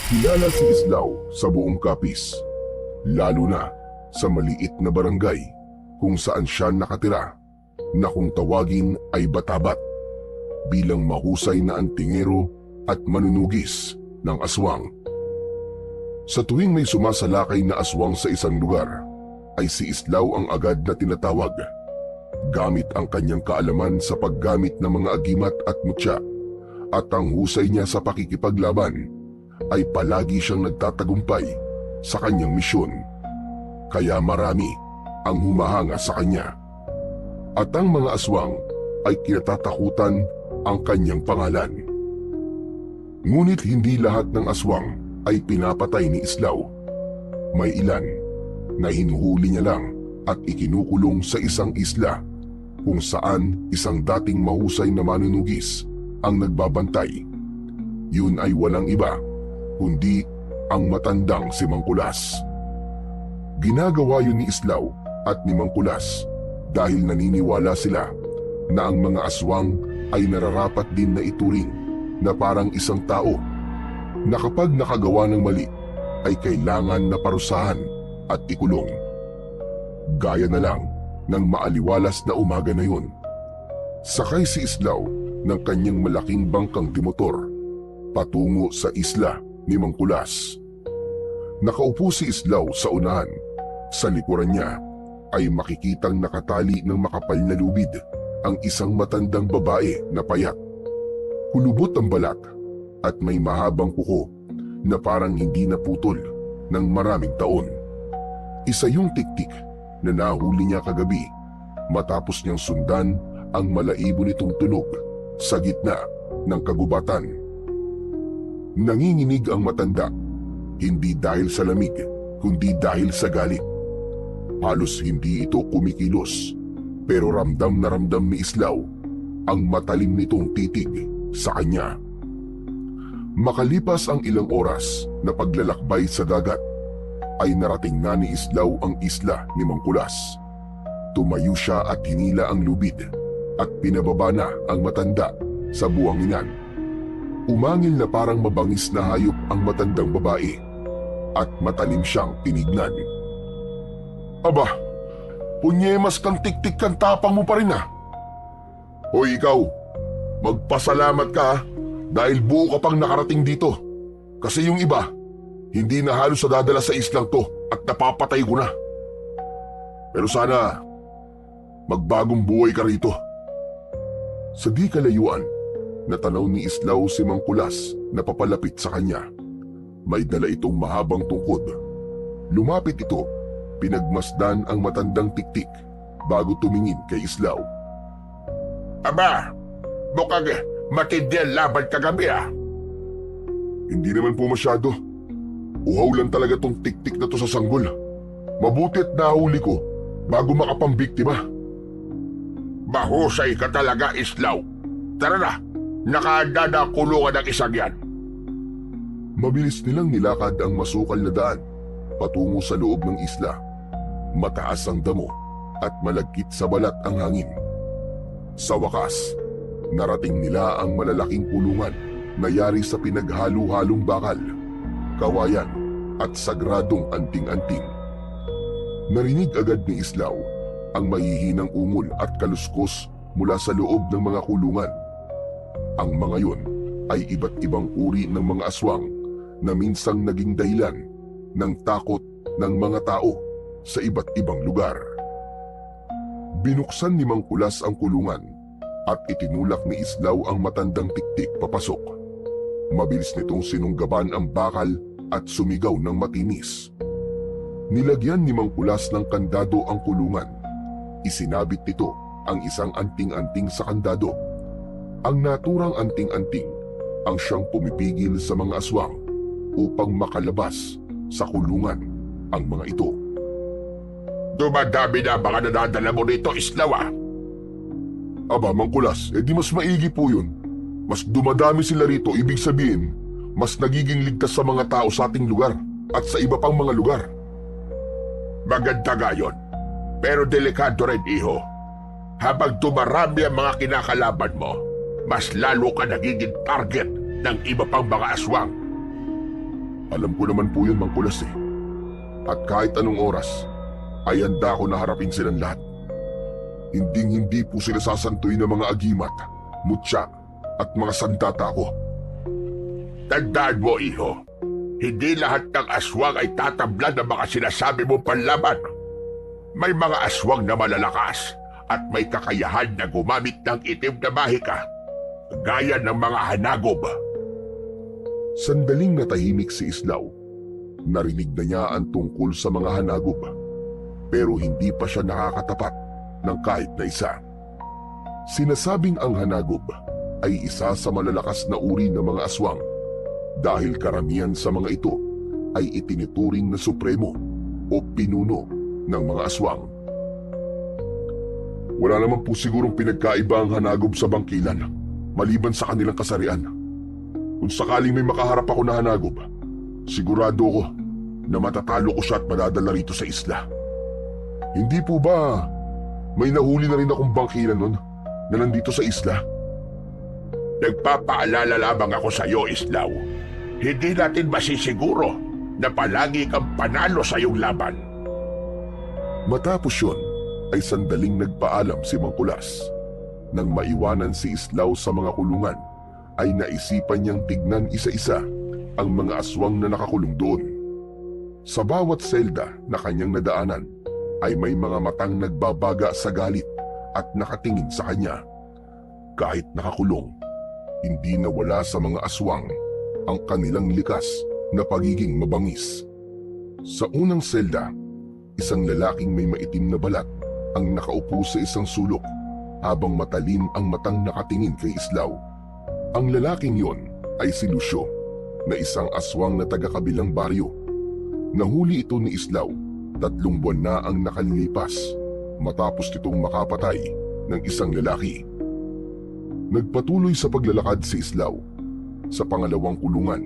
Kilala si Islao sa buong Capiz, lalo na sa maliit na barangay kung saan siya nakatira na kung tawagin ay Batabat bilang mahusay na antingero at manunugis ng aswang. Sa tuwing may sumasalakay na aswang sa isang lugar, ay si Islao ang agad na tinatawag. Gamit ang kanyang kaalaman sa paggamit ng mga agimat at mutya at ang husay niya sa pakikipaglaban, ay palagi siyang nagtatagumpay sa kanyang misyon. Kaya marami ang humahanga sa kanya. At ang mga aswang ay kinatatakutan ang kanyang pangalan. Ngunit hindi lahat ng aswang ay pinapatay ni Islao. May ilan na hinuhuli niya lang at ikinukulong sa isang isla kung saan isang dating mahusay na manunugis ang nagbabantay. Yun ay walang iba kundi ang matandang si Mangkulas. Ginagawa yun ni Islao at ni Mangkulas dahil naniniwala sila na ang mga aswang ay nararapat din na ituring na parang isang tao na kapag nakagawa ng mali ay kailangan na parusahan at ikulong. Gaya na lang ng maaliwalas na umaga na yun. Sakay si Islao ng kanyang malaking bangkang timotor patungo sa isla ni Mangkulas. Nakaupo si Islao sa unahan. Sa likuran niya ay makikitang nakatali ng makapal na lubid ang isang matandang babae na payat. Kulubot ang balat at may mahabang kuko na parang hindi naputol ng maraming taon. Isa yung tiktik na nahuli niya kagabi matapos niyang sundan ang malaibo nitong tunog sa gitna ng kagubatan. Nanginginig ang matanda, hindi dahil sa lamig, kundi dahil sa galit. Halos hindi ito kumikilos, pero ramdam na ramdam ni Islao ang matalim nitong titig sa kanya. Makalipas ang ilang oras na paglalakbay sa dagat, ay narating na ni Islao ang isla ni Mangkulas. Tumayo siya at hinila ang lubid at pinababa na ang matanda sa buwanginan. Umangil na parang mabangis na hayop ang matandang babae at matalim siyang tinignan. Aba, punyemas kang tiktik kang tapang mo pa rin ah. Hoy ikaw, magpasalamat ka dahil buo ka pang nakarating dito. Kasi yung iba, hindi na halos nadadala sa islang to at napapatay ko na. Pero sana, magbagong buhay ka rito. Sa di kalayuan, natanaw ni Islao si Mangkulas na papalapit sa kanya. May dala itong mahabang tungkod. Lumapit ito, pinagmasdan ang matandang tiktik bago tumingin kay Islao. Aba, mukhang matindi ang laban kagabi ah. Hindi naman po masyado. Uhaw lang talaga tong tiktik na to sa sanggol. Mabuti't nahuli ko bago makapambiktima. Mahusay ka talaga, Islao. Tara na, nakahanda na kulungan ng isang yan. Mabilis nilang nilakad ang masukal na daan patungo sa loob ng isla. Mataas ang damo at malagkit sa balat ang hangin. Sa wakas, narating nila ang malalaking kulungan na yari sa pinaghalo-halong bakal, kawayan at sagradong anting-anting. Narinig agad ni Islao ang mahihinang ungol at kaluskos mula sa loob ng mga kulungan. Ang mga yon ay iba't ibang uri ng mga aswang na minsang naging dahilan ng takot ng mga tao sa iba't ibang lugar. Binuksan ni Mangkulas ang kulungan at itinulak ni Islao ang matandang tiktik papasok. Mabilis nitong sinunggaban ang bakal at sumigaw ng matinis. Nilagyan ni Mangkulas ng kandado ang kulungan. Isinabit nito ang isang anting-anting sa kandado. Ang naturang anting-anting ang siyang pumipigil sa mga aswang upang makalabas sa kulungan ang mga ito. Dumadami na mga nadadala mo dito, Islao ah. Aba, Mangkulas, di mas maigi po yun. Mas dumadami sila rito, ibig sabihin, mas nagiging ligtas sa mga tao sa ating lugar at sa iba pang mga lugar. Maganda nga yun, pero delikado rin, iho. Habang dumarami ang mga kinakalaban mo, mas lalo ka nagiging target ng iba pang mga aswang. Alam ko naman po yun, Mang Kulas eh. At kahit anong oras, ay handa ko na harapin silang lahat. Hindi po sila sasantuin ng mga agimat, mutya at mga sandata ko. Tandaan mo, iho, hindi lahat ng aswang ay tatablan ng mga sinasabi mong panlaban. May mga aswang na malalakas at may kakayahan na gumamit ng itim na mahika, gaya ng mga hanagob. Sandaling natahimik si Islaw. Narinig na niya ang tungkol sa mga hanagob, pero hindi pa siya nakakatapat ng kahit na isa. Sinasabing ang hanagob ay isa sa malalakas na uri ng mga aswang dahil karamihan sa mga ito ay itinuturing na supremo o pinuno ng mga aswang. Wala naman po sigurong pinagkaiba ang hanagob sa bangkilan maliban sa kanilang kasarian. Kung sakaling may makaharap ako na hanagob, sigurado ko na matatalo ko siya at madadala rito sa isla. Hindi po ba may nahuli na rin akong bangkilan nun na nandito sa isla? Nagpapaalala lamang ako sa iyo, Islaw. Hindi natin masisiguro na palagi kang panalo sa iyong laban. Matapos yun, ay sandaling nagpaalam si Mang Kulas. Nang maiwanan si Islaw sa mga kulungan, ay naisipan niyang tignan isa-isa ang mga aswang na nakakulong doon. Sa bawat selda na kanyang nadaanan, ay may mga matang nagbabaga sa galit at nakatingin sa kanya. Kahit nakakulong, hindi nawala sa mga aswang ang kanilang likas na pagiging mabangis. Sa unang selda, isang lalaking may maitim na balat ang nakaupo sa isang sulok habang matalim ang matang nakatingin kay Islaw. Ang lalaking yon ay si Lucio, na isang aswang na taga-kabilang baryo. Nahuli ito ni Islaw 3 buwan na ang nakalilipas matapos nitong makapatay ng isang lalaki. Nagpatuloy sa paglalakad si Islaw. Sa pangalawang kulungan,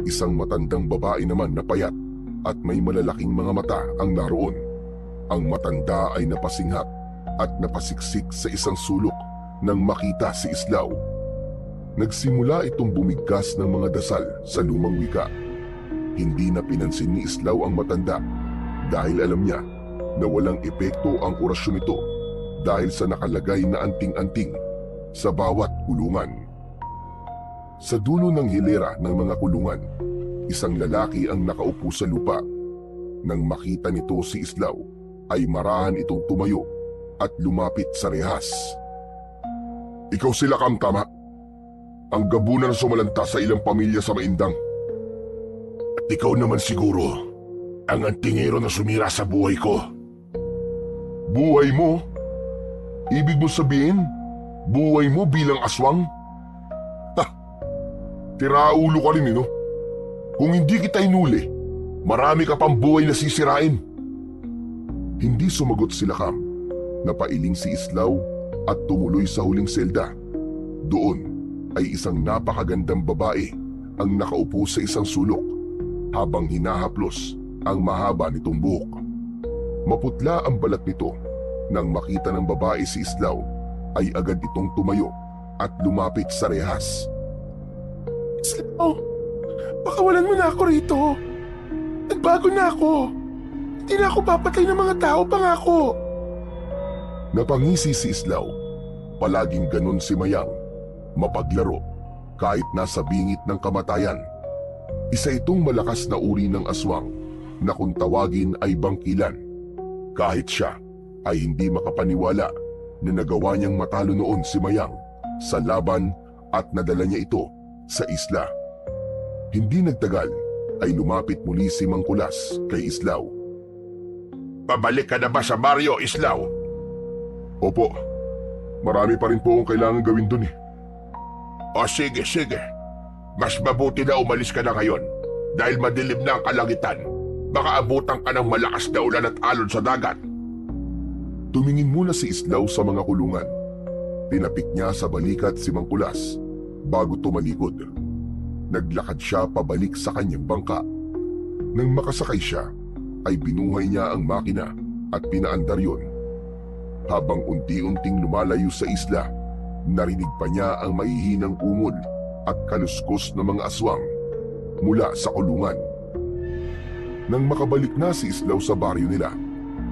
isang matandang babae naman na payat at may malalaking mga mata ang naroon. Ang matanda ay napasinghap at napasiksik sa isang sulok nang makita si Islaw. Nagsimula itong bumigkas ng mga dasal sa lumang wika. Hindi na pinansin ni Islaw ang matanda dahil alam niya na walang epekto ang orasyon nito dahil sa nakalagay na anting-anting sa bawat kulungan. Sa dulo ng hilera ng mga kulungan, isang lalaki ang nakaupo sa lupa. Nang makita nito si Islaw, ay marahan itong tumayo at lumapit sa rehas. Ikaw sila, Kam, tama? Ang gabunan na sumalanta sa ilang pamilya sa Maindang. At ikaw naman siguro ang antingero na sumira sa buhay ko. Buhay mo? Ibig mo sabihin, buhay mo bilang aswang? Tiraulo ka rin, no? Kung hindi kita inuli, marami ka pang buhay na sisirain. Hindi sumagot sila, Kam. Napailing si Islaw at tumuloy sa huling selda. Doon ay isang napakagandang babae ang nakaupo sa isang sulok habang hinahaplos ang mahaba nitong buhok. Maputla ang balat nito. Nang makita ng babae si Islaw, ay agad itong tumayo at lumapit sa rehas. Islaw, pakawalan mo na ako rito. Nagbago na ako. Hindi na ako papatay ng mga tao, pangako. Napangisi si Islaw. Palaging ganun si Mayang. Mapaglaro kahit nasa bingit ng kamatayan. Isa itong malakas na uri ng aswang na kung tawagin ay bangkilan. Kahit siya ay hindi makapaniwala na nagawa niyang matalo noon si Mayang sa laban at nadala niya ito sa isla. Hindi nagtagal ay lumapit muli si Mang Kulas kay Islaw. Pabalik ka na ba sa baryo, Islaw? Opo, marami pa rin po akong kailangan gawin dun eh. O sige. Mas mabuti na umalis ka na ngayon dahil madilim na ang kalangitan. Baka abutan ka ng malakas na ulan at alon sa dagat. Tumingin muna si Islaw sa mga kulungan. Tinapik niya sa balikat si Mang Kulas bago tumalikod. Naglakad siya pabalik sa kanyang bangka. Nang makasakay siya, ay binuhay niya ang makina at pinaandar yun. Habang unti-unting lumalayo sa isla, narinig pa niya ang maihinang ungol at kaluskos ng mga aswang mula sa kulungan. Nang makabalik na si Islaw sa baryo nila,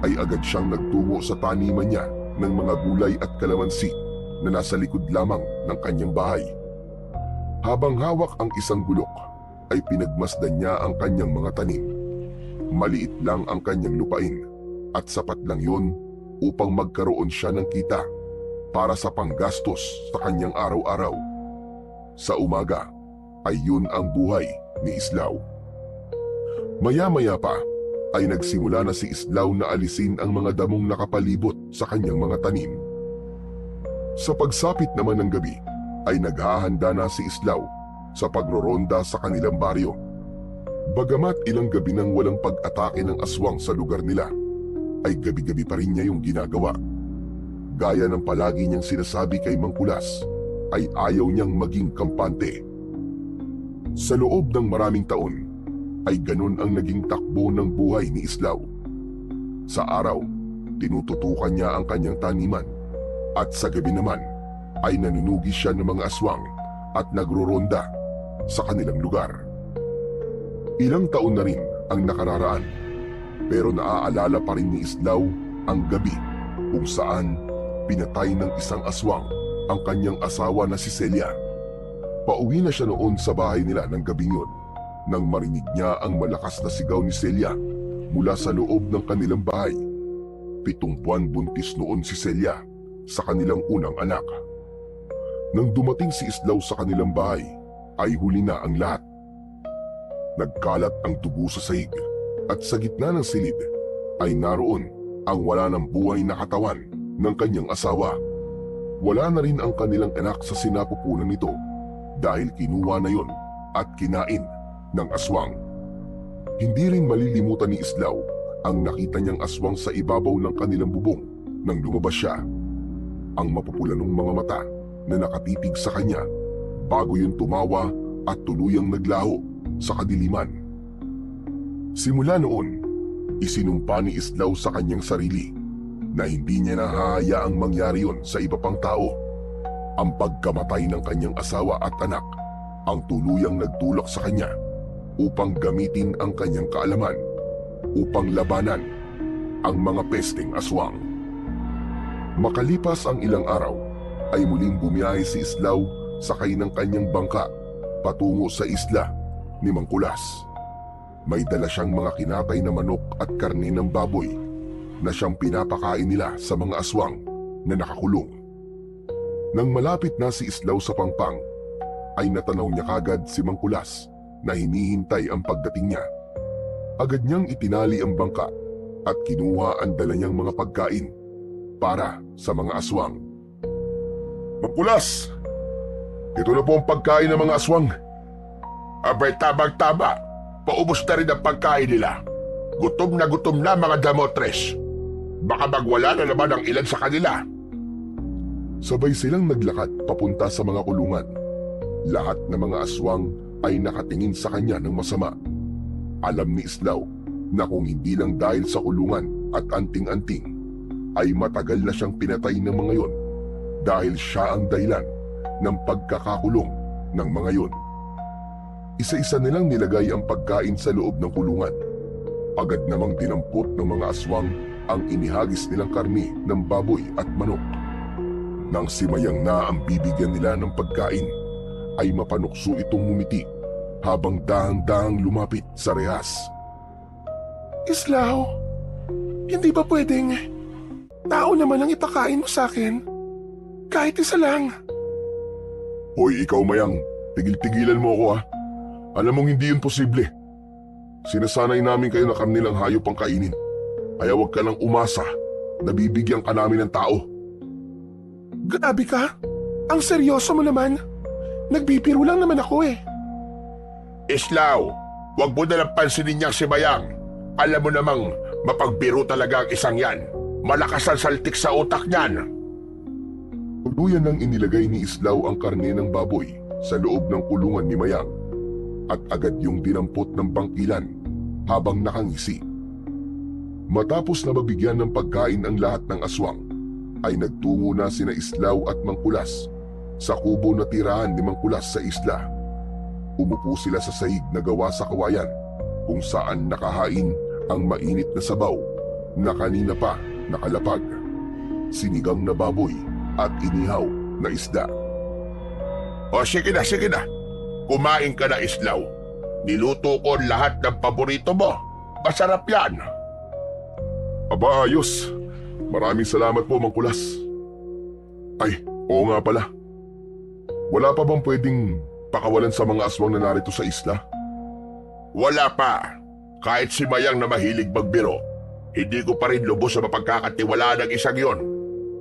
ay agad siyang nagtungo sa taniman niya ng mga gulay at kalamansi na nasa likod lamang ng kanyang bahay. Habang hawak ang isang gulok, ay pinagmasdan niya ang kanyang mga tanim. Maliit lang ang kanyang lupain at sapat lang yun upang magkaroon siya ng kita para sa panggastos sa kanyang araw-araw. Sa umaga ay yun ang buhay ni Islaw. Maya-maya pa ay nagsimula na si Islaw na alisin ang mga damong nakapalibot sa kanyang mga tanim. Sa pagsapit naman ng gabi ay naghahanda na si Islaw sa pagroronda sa kanilang baryo. Bagamat ilang gabi nang walang pag-atake ng aswang sa lugar nila, ay gabi-gabi pa rin niya yung ginagawa. Gaya ng palagi niyang sinasabi kay Mang Kulas, ay ayaw niyang maging kampante. Sa loob ng maraming taon, ay ganun ang naging takbo ng buhay ni Islaw. Sa araw, tinututukan niya ang kanyang taniman, at sa gabi naman ay nanunugi siya ng mga aswang at nagroronda sa kanilang lugar. Ilang taon na rin ang nakararaan, pero naaalala pa rin ni Islaw ang gabi kung saan pinatay ng isang aswang ang kanyang asawa na si Celia. Pauwi na siya noon sa bahay nila ng gabing yun nang marinig niya ang malakas na sigaw ni Celia mula sa loob ng kanilang bahay. 7 buwan buntis noon si Celia sa kanilang unang anak. Nang dumating si Islaw sa kanilang bahay, ay huli na ang lahat. Nagkalat ang dugo sa sahig at sa gitna ng silid ay naroon ang wala ng buhay na katawan ng kanyang asawa. Wala na rin ang kanilang anak sa sinapupunan nito dahil kinuha na yon at kinain ng aswang. Hindi rin malilimutan ni Islaw ang nakita niyang aswang sa ibabaw ng kanilang bubong nang lumabas siya. Ang mapupulanong mga mata na nakatitig sa kanya bago yun tumawa at tuluyang naglaho sa kadiliman. Simula noon, isinumpa ni Islaw sa kanyang sarili na hindi niya nahahayaang mangyari yon sa iba pang tao. Ang pagkamatay ng kanyang asawa at anak ang tuluyang nagtulak sa kanya upang gamitin ang kanyang kaalaman upang labanan ang mga pesteng aswang. Makalipas ang ilang araw, ay muling bumiyahe si Islaw sakay ng kanyang bangka patungo sa isla ni Mang Kulas. May dala siyang mga kinatay na manok at karne ng baboy na siyang pinapakain nila sa mga aswang na nakakulong. Nang malapit na si Islaw sa pangpang, ay natanaw niya kagad si Mang Kulas na hinihintay ang pagdating niya. Agad niyang itinali ang bangka at kinuha ang dala niyang mga pagkain para sa mga aswang. Mang Kulas, ito na po ang pagkain ng mga aswang. Abay, tabang-taba. Paubos na rin ang pagkain nila. Gutom na mga damotres. Baka magwala na naman ang ilan sa kanila. Sabay silang naglakad papunta sa mga kulungan. Lahat ng mga aswang ay nakatingin sa kanya ng masama. Alam ni Islaw na kung hindi lang dahil sa kulungan at anting-anting, ay matagal na siyang pinatay ng mga yon dahil siya ang dahilan ng pagkakakulong ng mga yon. Isa-isa nilang nilagay ang pagkain sa loob ng kulungan. Agad namang dinampot ng mga aswang ang inihagis nilang karni ng baboy at manok. Nang simayang na ang bibigyan nila ng pagkain, ay mapanukso itong ngumiti habang dahang-dahang lumapit sa rehas. Islaw, hindi ba pwedeng tao naman ang ipakain mo sa akin? Kahit isa lang. Hoy, ikaw Mayang, tigil-tigilan mo ako ha. Alam mong hindi yun posible. Sinasanay namin kayo na kanilang hayop ang kainin. Kaya huwag ka nang umasa na bibigyan ka namin ng tao. Grabe ka? Ang seryoso mo naman. Nagbibiro lang naman ako eh. Islaw, huwag mo nalang pansinin niyang si Mayang. Alam mo namang mapagbiro talaga ang isang yan. Malakas ang saltik sa utak niyan. Tuluyan nang inilagay ni Islaw ang karne ng baboy sa loob ng kulungan ni Mayang at agad yung dinampot ng bangkilan habang nakangisi. Matapos na mabigyan ng pagkain ang lahat ng aswang, ay nagtungo na sina Islaw at Mang Kulas sa kubo na tirahan ni Mang Kulas sa isla. Umupo sila sa sahig na gawa sa kawayan kung saan nakahain ang mainit na sabaw na kanina pa nakalapag, sinigang na baboy at inihaw na isda. O sige na, sige na. Kumain ka na, Islaw. Niluto ko lahat ng paborito mo. Masarap yan. Aba, ayos. Maraming salamat po, Mang Kulas. Ay, oo nga pala. Wala pa bang pwedeng pakawalan sa mga aswang na narito sa isla? Wala pa. Kahit si Mayang na mahilig magbiro, hindi ko pa rin lubos sa mapagkakatiwalaan ng isang yon.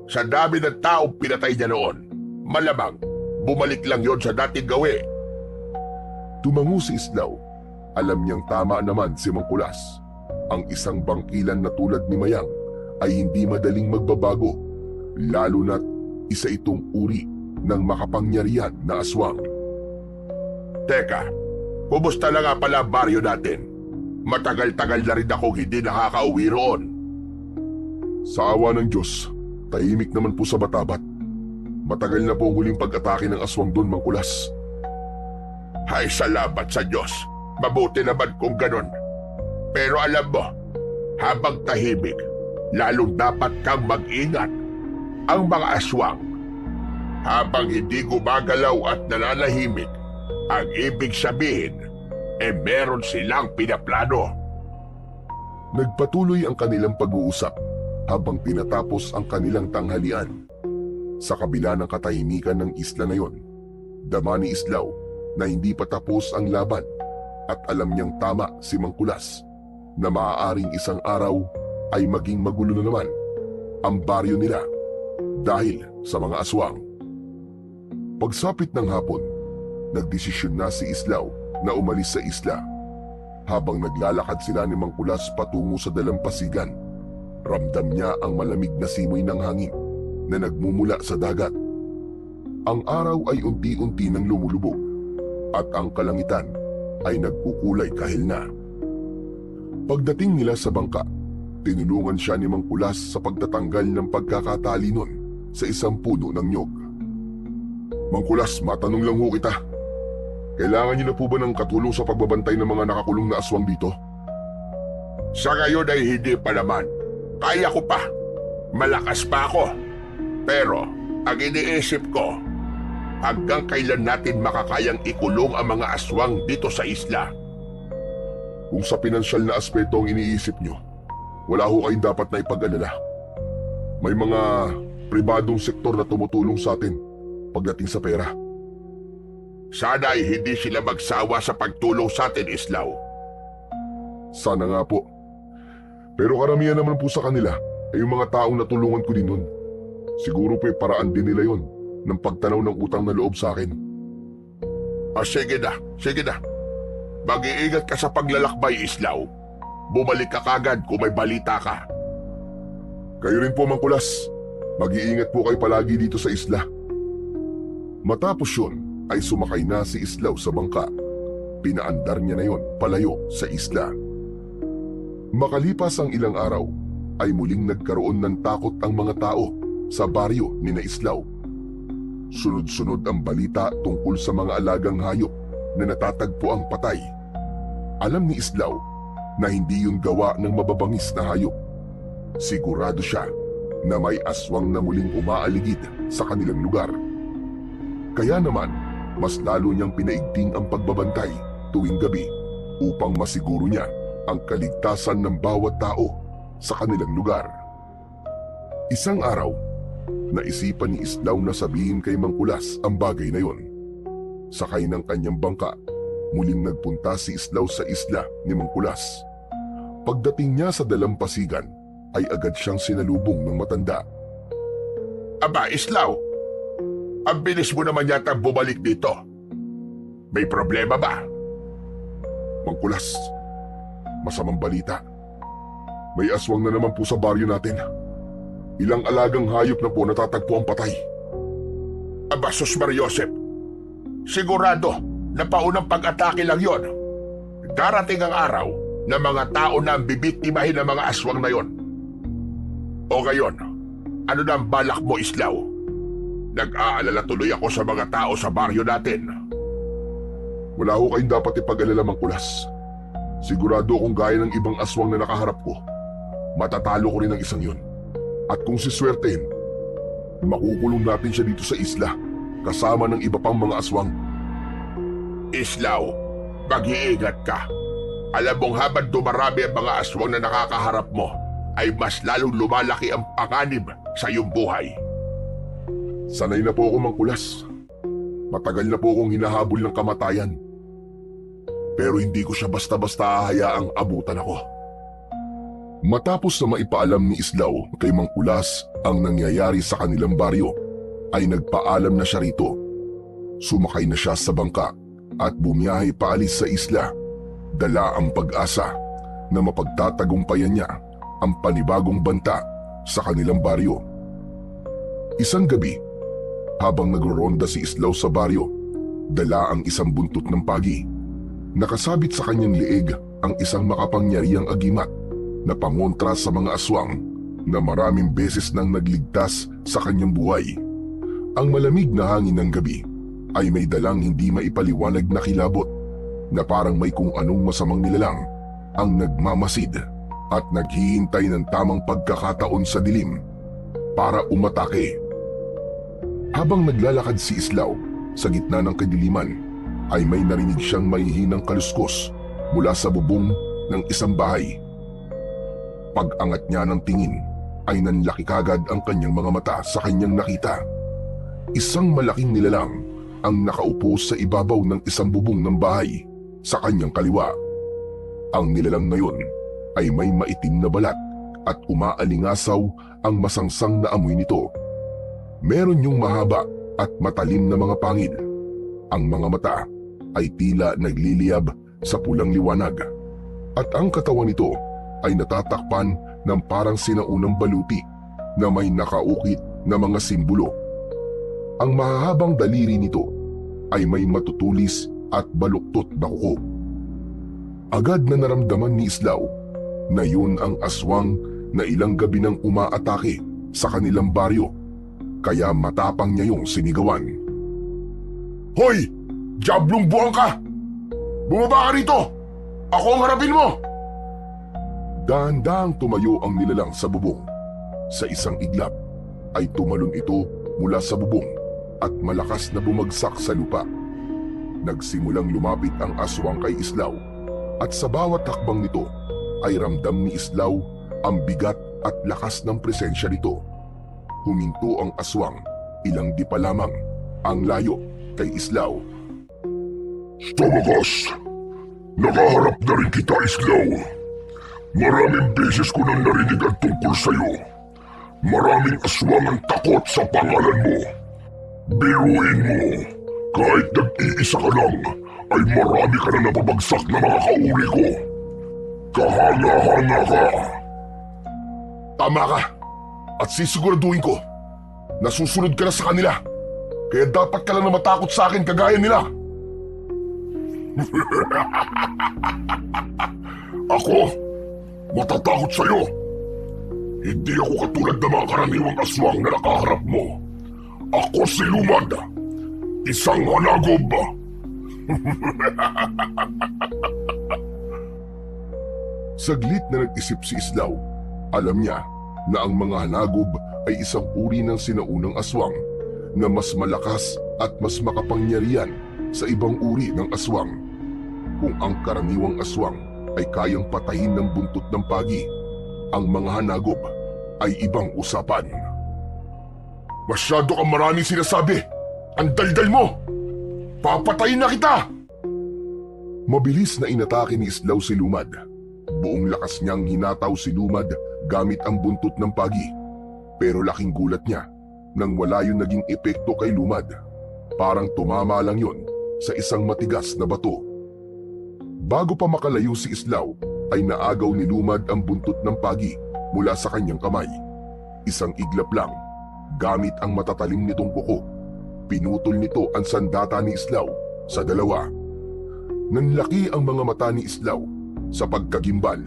Sa dami ng taong pinatay niya noon, malamang bumalik lang yon sa dating gawi. Tumango si Islaw. Alam niyang tama naman si Mang Kulas. Ang isang bangkilan na tulad ni Mayang ay hindi madaling magbabago, lalo na't isa itong uri ng makapangyarihan na aswang. Teka, kumusta na nga pala ang baryo natin? Matagal-tagal na rin akong hindi nakakauwi roon. Sa awa ng Diyos, tahimik naman po sa Batabat. Matagal na po ang huling pag-atake ng aswang doon, Mang Kulas. Hay, salamat sa Diyos. Mabuti naman kung ganun. Pero alam mo, habang tahimik, lalong dapat kang mag-ingat. Ang mga aswang, habang hindi gumagalaw at nananahimik, ang ibig sabihin, meron silang pinaplano. Nagpatuloy ang kanilang pag-uusap habang tinatapos ang kanilang tanghalian. Sa kabila ng katahimikan ng isla na yon, dama ni Islaw na hindi pa tapos ang laban at alam niyang tama si Mang Kulas na maaaring isang araw ay maging magulo na naman ang baryo nila dahil sa mga aswang. Pagsapit ng hapon, nagdesisyon na si Islaw na umalis sa isla. Habang naglalakad sila ni Mang Kulas patungo sa dalampasigan, ramdam niya ang malamig na simoy ng hangin na nagmumula sa dagat. Ang araw ay unti-unti nang lumulubog at ang kalangitan ay nagkukulay kahil na. Pagdating nila sa bangka, tinulungan siya ni Mang Kulas sa pagtatanggal ng pagkakatali nun sa isang puno ng nyog. Mang Kulas, matanong lang ho kita. Kailangan niyo na po ba ng katulong sa pagbabantay ng mga nakakulong na aswang dito? Sa ngayon ay hindi pa naman. Kaya ko pa. Malakas pa ako. Pero ang iniisip ko, hanggang kailan natin makakayang ikulong ang mga aswang dito sa isla? Kung sa pinansyal na aspeto ang iniisip niyo, wala ho kayong dapat na ipag-alala. May mga pribadong sektor na tumutulong sa atin pagdating sa pera. Sana ay hindi sila magsawa sa pagtulong sa atin, Islaw. Sana nga po. Pero karamihan naman po sa kanila ay yung mga taong natulungan ko din nun. Siguro po paraan din nila yon ng pagtanaw ng utang na loob sa akin. Sige na, sige na. Mag-iingat ka sa paglalakbay, Islaw. Bumalik ka kagad kung may balita ka. Kayo rin po, Mang Kulas. Mag-iingat po kayo palagi dito sa isla. Matapos yun, ay sumakay na si Islaw sa bangka. Pinaandar niya na yon palayo sa isla. Makalipas ang ilang araw, ay muling nagkaroon ng takot ang mga tao sa baryo ni na Islaw. Sunod-sunod ang balita tungkol sa mga alagang hayop na natatagpo ang patay. Alam ni Islaw na hindi yun gawa ng mababangis na hayop. Sigurado siya na may aswang na muling umaaligid sa kanilang lugar. Kaya naman, mas lalo niyang pinaigting ang pagbabantay tuwing gabi upang masiguro niya ang kaligtasan ng bawat tao sa kanilang lugar. Isang araw, naisipan ni Islaw na sabihin kay Mang Kulas ang bagay na yon. Sakay ng kanyang bangka, muling nagpunta si Islaw sa isla ni Mang Kulas. Pagdating niya sa dalampasigan, ay agad siyang sinalubong ng matanda. Aba, Islaw, ang bilis mo naman yata bumalik dito. May problema ba? Mang Kulas, masamang balita. May aswang na naman po sa baryo natin. Ilang alagang hayop na po natatagpo ang patay. Aba, Sus Mariosep, sigurado na paunang pag-atake lang yon. Darating ang araw na mga tao na ang bibiktimahin ng mga aswang na yon. O ngayon, ano na ang balak mo, Islaw? Nag-aalala tuloy ako sa mga tao sa baryo natin. Wala ho kayong dapat ipag-alala, Mang Kulas. Sigurado akong gaya ng ibang aswang na nakaharap ko, matatalo ko rin ang isang yun. At kung siswertein, makukulong natin siya dito sa isla kasama ng iba pang mga aswang. Islaw, mag-iingat ka. Alam mong habang dumarami ang mga aswang na nakakaharap mo, ay mas lalong lumalaki ang panganib sa iyong buhay. Sanay na po ako mangkulas. Matagal na po akong hinahabol ng kamatayan. Pero hindi ko siya basta-basta hayaang abutan ako. Matapos na maipaalam ni Islaw kay Mang Kulas ang nangyayari sa kanilang baryo, ay nagpaalam na siya rito. Sumakay na siya sa bangka at bumiyahe paalis sa isla. Dala ang pag-asa na mapagtatagumpayan niya ang panibagong banta sa kanilang baryo. Isang gabi, habang nagroronda si Islaw sa baryo, dala ang isang buntot ng pagi. Nakasabit sa kanyang leeg ang isang makapangyarihang agimat na pangontra sa mga aswang na maraming beses nang nagligtas sa kanyang buhay. Ang malamig na hangin ng gabi ay may dalang hindi maipaliwanag na kilabot na parang may kung anong masamang nilalang ang nagmamasid at naghihintay ng tamang pagkakataon sa dilim para umatake. Habang naglalakad si Islaw sa gitna ng kadiliman, ay may narinig siyang mahihinang kaluskos mula sa bubong ng isang bahay. Pag-angat niya ng tingin ay nanlaki kagad ang kanyang mga mata sa kanyang nakita. Isang malaking nilalang ang nakaupo sa ibabaw ng isang bubong ng bahay sa kanyang kaliwa. Ang nilalang na yun ay may maitim na balat at umaalingasaw ang masangsang na amoy nito. Meron yung mahaba at matalim na mga pangil. Ang mga mata ay tila nagliliyab sa pulang liwanag. At ang katawan nito ay natatakpan ng parang sinaunang baluti na may nakaukit na mga simbolo. Ang mahahabang daliri nito ay may matutulis at baluktot na kuko. Agad na naramdaman ni Islaw na yun ang aswang na ilang gabi nang umaatake sa kanilang baryo, kaya matapang niya yung sinigawan. Hoy! Diablong buwang ka! Bumaba ka rito! Ako ang harapin mo! Dahan-dahang tumayo ang nilalang sa bubong. Sa isang iglap ay tumalon ito mula sa bubong at malakas na bumagsak sa lupa. Nagsimulang lumapit ang aswang kay Islaw at sa bawat hakbang nito ay ramdam ni Islaw ang bigat at lakas ng presensya nito. Huminto ang aswang, ilang di pa lamang ang layo kay Islaw. Sa wakas, nakaharap na rin kita, Islaw. Maraming beses ko nang narinig ang tungkol sa'yo. Maraming aswang ang takot sa pangalan mo. Biruin mo, kahit nag-iisa ka lang, ay marami ka na napabagsak na mga kauri ko. Kahanga-hanga ka. Tama ka, at sisiguraduhin ko na susunod ka na sa kanila. Kaya dapat ka lang na matakot sa akin kagaya nila. Ako, matatakot sa'yo. Hindi ako katulad ng mga karaniwang aswang na nakaharap mo. Ako si Lumad, isang hanagob. Saglit na nag-isip si Islaw. Alam niya na ang mga hanagob ay isang uri ng sinaunang aswang na mas malakas at mas makapangyarihan sa ibang uri ng aswang. Kung ang karaniwang aswang ay kayang patayin ng buntot ng pagi, ang mga hanagob ay ibang usapan. Masyado kang maraming sinasabi. Ang daldal mo! Papatayin na kita! Mabilis na inatake ni Islaw si Lumad. Buong lakas niyang hinataw si Lumad gamit ang buntot ng pagi. Pero laking gulat niya nang wala yung naging epekto kay Lumad. Parang tumama lang yun sa isang matigas na bato. Bago pa makalayo si Islaw, ay naagaw ni Lumad ang buntot ng pagi mula sa kanyang kamay. Isang iglap lang, gamit ang matatalim nitong kuko, pinutol nito ang sandata ni Islaw sa dalawa. Nanlaki ang mga mata ni Islaw sa pagkagimbal.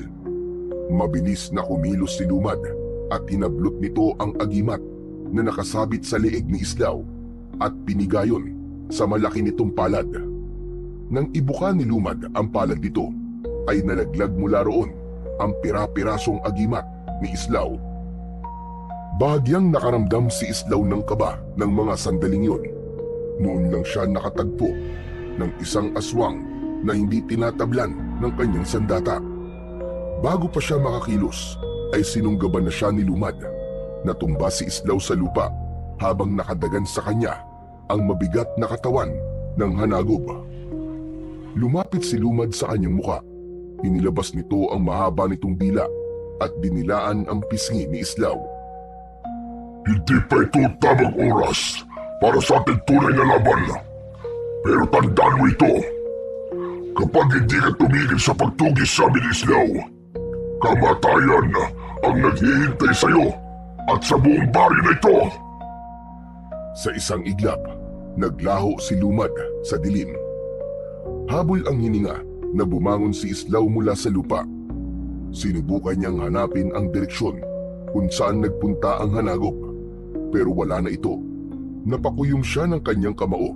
Mabilis na kumilos si Lumad at hinablot nito ang agimat na nakasabit sa leeg ni Islaw at pinigayon sa malaki nitong palad. Nang ibuka ni Lumad ang palad nito, ay nalaglag mula roon ang pira-pirasong agimat ni Islaw. Bahagyang nakaramdam si Islaw ng kaba ng mga sandaling yun. Noon lang siya nakatagpo ng isang aswang na hindi tinatablan ng kanyang sandata. Bago pa siya makakilos ay sinunggaban na siya ni Lumad. Natumba si Islaw sa lupa habang nakadagan sa kanya ang mabigat na katawan ng hanagob. Lumapit si Lumad sa kanyang muka. Inilabas nito ang mahaba nitong dila at dinilaan ang pisngi ni Islaw. Hindi pa ito tamang oras para sa ating tunay na laban. Pero tandaan mo ito. Kapag hindi ka tumigil sa pagtugis sa amin, Islaw, kamatayan ang naghihintay sa iyo at sa buong baryo na ito. Sa isang iglap, naglaho si Lumad sa dilim. Habol ang hininga na bumangon si Islaw mula sa lupa. Sinubukan niyang hanapin ang direksyon kung saan nagpunta ang hanagop, pero wala na ito. Napakuyom siya ng kanyang kamao.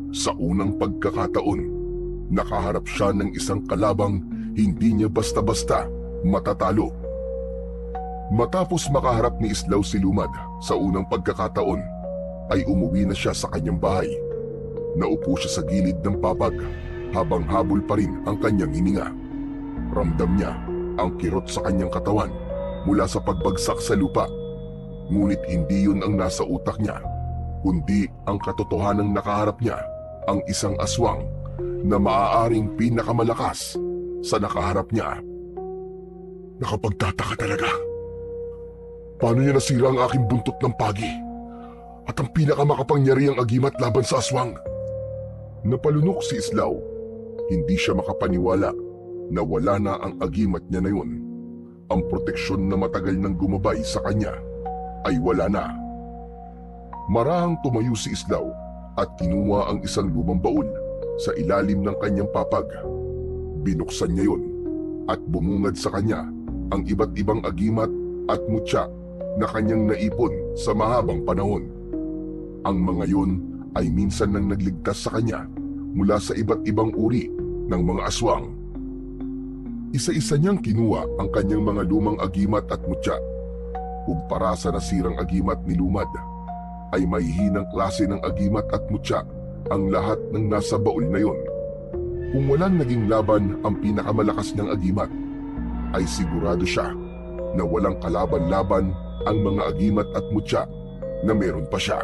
Sa unang pagkakataon, nakaharap siya ng isang kalabang hindi niya basta-basta matatalo. Matapos makaharap ni Islaw si Lumad sa unang pagkakataon, ay umuwi na siya sa kanyang bahay. Naupo siya sa gilid ng papag habang habol pa rin ang kanyang hininga. Ramdam niya ang kirot sa kanyang katawan mula sa pagbagsak sa lupa. Ngunit hindi yun ang nasa utak niya, kundi ang katotohanang nakaharap niya, ang isang aswang na maaaring pinakamalakas sa nakaharap niya. Nakapagtataka talaga. Paano niya nasira ang aking buntot ng pagi at ang pinakamakapangyarihang agimat laban sa aswang? Napalunok si Islaw. Hindi siya makapaniwala na wala na ang agimat niya na yun. Ang proteksyon na matagal nang gumabay sa kanya ay wala na. Marahang tumayo si Islaw at kinuha ang isang lumang baul sa ilalim ng kanyang papag. Binuksan niya yun at bumungad sa kanya ang iba't ibang agimat at mutya na kanyang naipon sa mahabang panahon. Ang mga yun ay minsan nang nagligtas sa kanya mula sa iba't ibang uri ng mga aswang. Isa-isa niyang kinuha ang kanyang mga lumang agimat at mutya. Kumpara sa nasirang agimat ni Lumad, ay mahihinang klase ng agimat at mutya ang lahat ng nasa baul na yon. Kung walang naging laban ang pinakamalakas ng agimat, ay sigurado siya na walang kalaban-laban ang mga agimat at mutya na meron pa siya.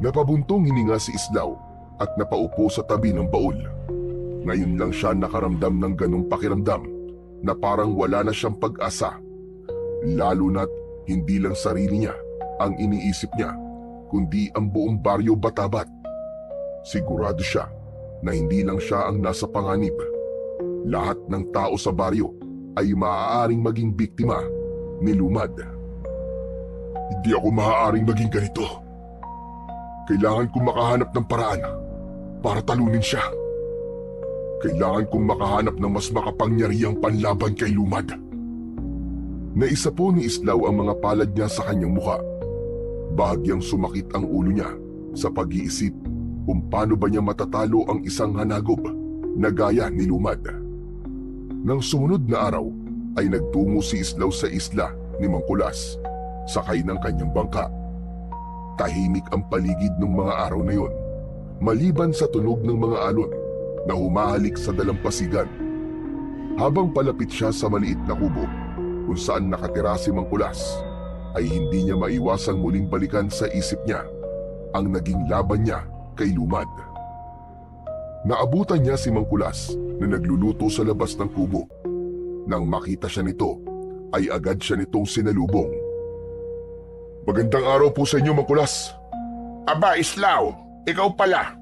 Napabuntong hininga si Islaw at napaupo sa tabi ng baul. Ngayon lang siya nakaramdam ng ganong pakiramdam na parang wala na siyang pag-asa. Lalo na't hindi lang sarili niya ang iniisip niya, kundi ang buong baryo Batabat. Sigurado siya na hindi lang siya ang nasa panganib. Lahat ng tao sa baryo ay maaaring maging biktima ni Lumad. Hindi ako maaaring maging ganito. Kailangan kong makahanap ng paraan para talunin siya. Kailangan kong makahanap ng mas makapangyarihang panlaban kay Lumad. Naisa po ni Islaw ang mga palad niya sa kanyang muka. Bahagyang sumakit ang ulo niya sa pag-iisip kung paano ba niya matatalo ang isang hanagob na gaya ni Lumad. Nang sumunod na araw ay nagtungo si Islaw sa isla ni Mangkulas, sakay ng kanyang bangka. Tahimik ang paligid ng mga araw na yon, maliban sa tunog ng mga alon na humahalik sa dalampasigan. Habang palapit siya sa maliit na kubo kung saan nakatira si Mangkulas, ay hindi niya maiwasang muling balikan sa isip niya ang naging laban niya kay Lumad. Naabutan niya si Mangkulas na nagluluto sa labas ng kubo. Nang makita siya nito, ay agad siya nitong sinalubong. Magandang araw po sa inyo, Mangkulas. Aba, Islaw, ikaw pala.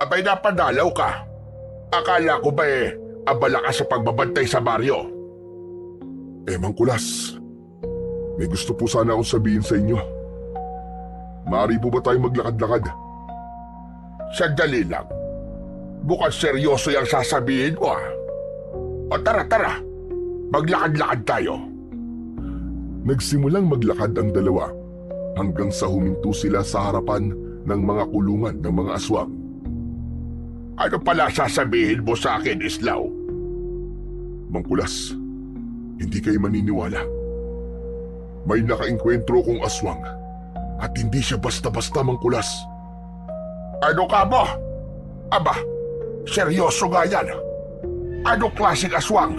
Abay, napadalaw ka. Akala ko ba abala ka sa pagbabantay sa baryo? Mangkulas, may gusto po sana akong sabihin sa inyo. Maaari po ba tayong maglakad-lakad? Sandali lang. Bukang seryoso yung sasabihin mo. O tara, maglakad-lakad tayo. Nagsimulang maglakad ang dalawa hanggang sa huminto sila sa harapan ng mga kulungan ng mga aswang. Ano pala sasabihin mo sa akin, Islaw? Mangkulas, hindi kayo maniniwala. May nakaengkwentro kong aswang at hindi siya basta-basta, Mangkulas. Ano ka mo? Aba, seryoso nga yan. Ano klaseng aswang?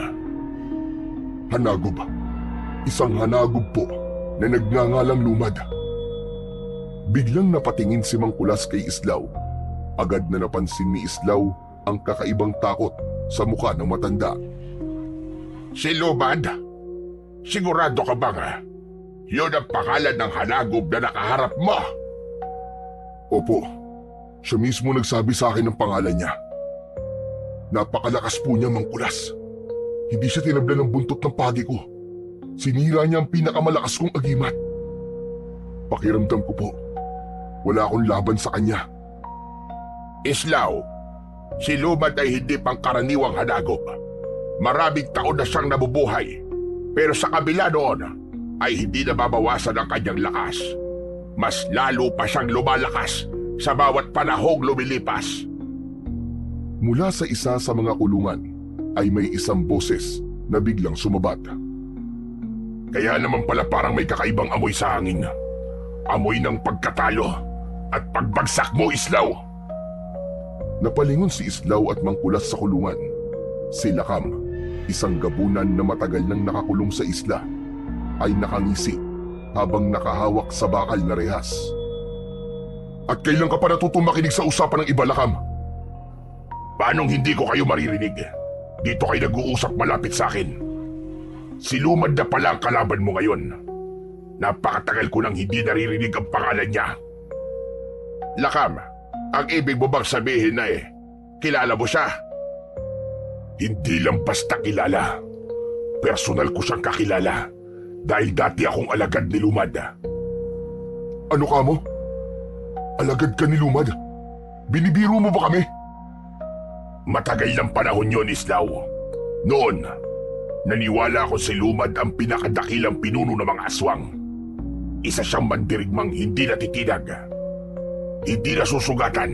Hanagob. Isang hanagob po na nagngangalang Lumad. Biglang napatingin si Mangkulas kay Islaw. Agad na napansin ni Islaw ang kakaibang takot sa mukha ng matanda. Si Lumad? Sigurado ka bang yun ang pangalan ng hanagob na nakaharap mo? Opo, siya mismo nagsabi sa akin ng pangalan niya. Napakalakas po niya, Mangkulas. Hindi siya tinabla ng buntot ng pagi ko. Sinira niya ang pinakamalakas kong agimat. Pakiramdam ko po, wala akong laban sa kanya. Islaw, si Lumad ay hindi pangkaraniwang hanagob. Maraming taon na siyang nabubuhay, pero sa kabila noon ay hindi nababawasan ang kanyang lakas. Mas lalo pa siyang lumalakas sa bawat panahong lumilipas. Mula sa isa sa mga kulungan ay may isang boses na biglang sumabat. Kaya naman pala parang may kakaibang amoy sa hangin. Amoy ng pagkatalo at pagbagsak mo, Islaw. Napalingon si Islaw at Mangkulas sa kulungan. Si Lakam, isang gabunan na matagal nang nakakulong sa isla, ay nakangisi habang nakahawak sa bakal na rehas. At kailan ka pa natutong makinig sa usapan ng iba, Lakam? Paanong hindi ko kayo maririnig? Dito kayo nag-uusap malapit sa akin. Si Lumad na pala ang kalaban mo ngayon. Napakatagal ko nang hindi naririnig ang pangalan niya. Lakam, ang ibig mo bang sabihin na kilala mo siya? Hindi lang basta kilala. Personal ko siyang kakilala dahil dati akong alagad ni Lumad. Ano ka mo? Alagad ka ni Lumad? Binibiro mo ba kami? Matagal ng panahon yon, Islaw. Noon, naniwala ako si Lumad ang pinakadakilang pinuno ng mga aswang. Isa siyang mandirigmang hindi natitinag. Hindi nasusugatan.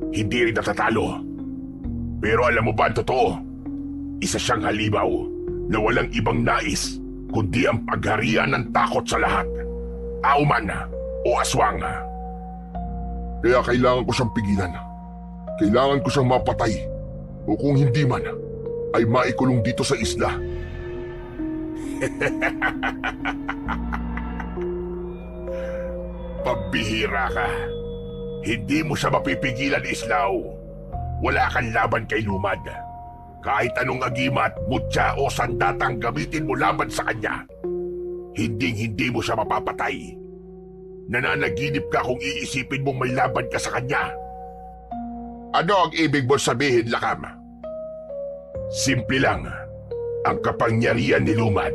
Hindi rin natatalo. Pero alam mo ba ang totoo? Isa siyang halimaw na walang ibang nais kundi ang pagharian ng takot sa lahat. Auman o aswang. Kaya kailangan ko siyang pigilan. Kailangan ko siyang mapatay. O kung hindi man, ay maikulong dito sa isla. Pambihira ka. Hindi mo siya mapipigilan, Islaw. Wala kang laban kay Lumad. Kahit anong agimat, mutya o sandatang gamitin mo laban sa kanya, hindi mo siya mapapatay. Nananaginip ka kung iisipin mong may laban ka sa kanya. Ano ang ibig mo sabihin, Lakam? Simple lang. Ang kapangyarihan ni Lumad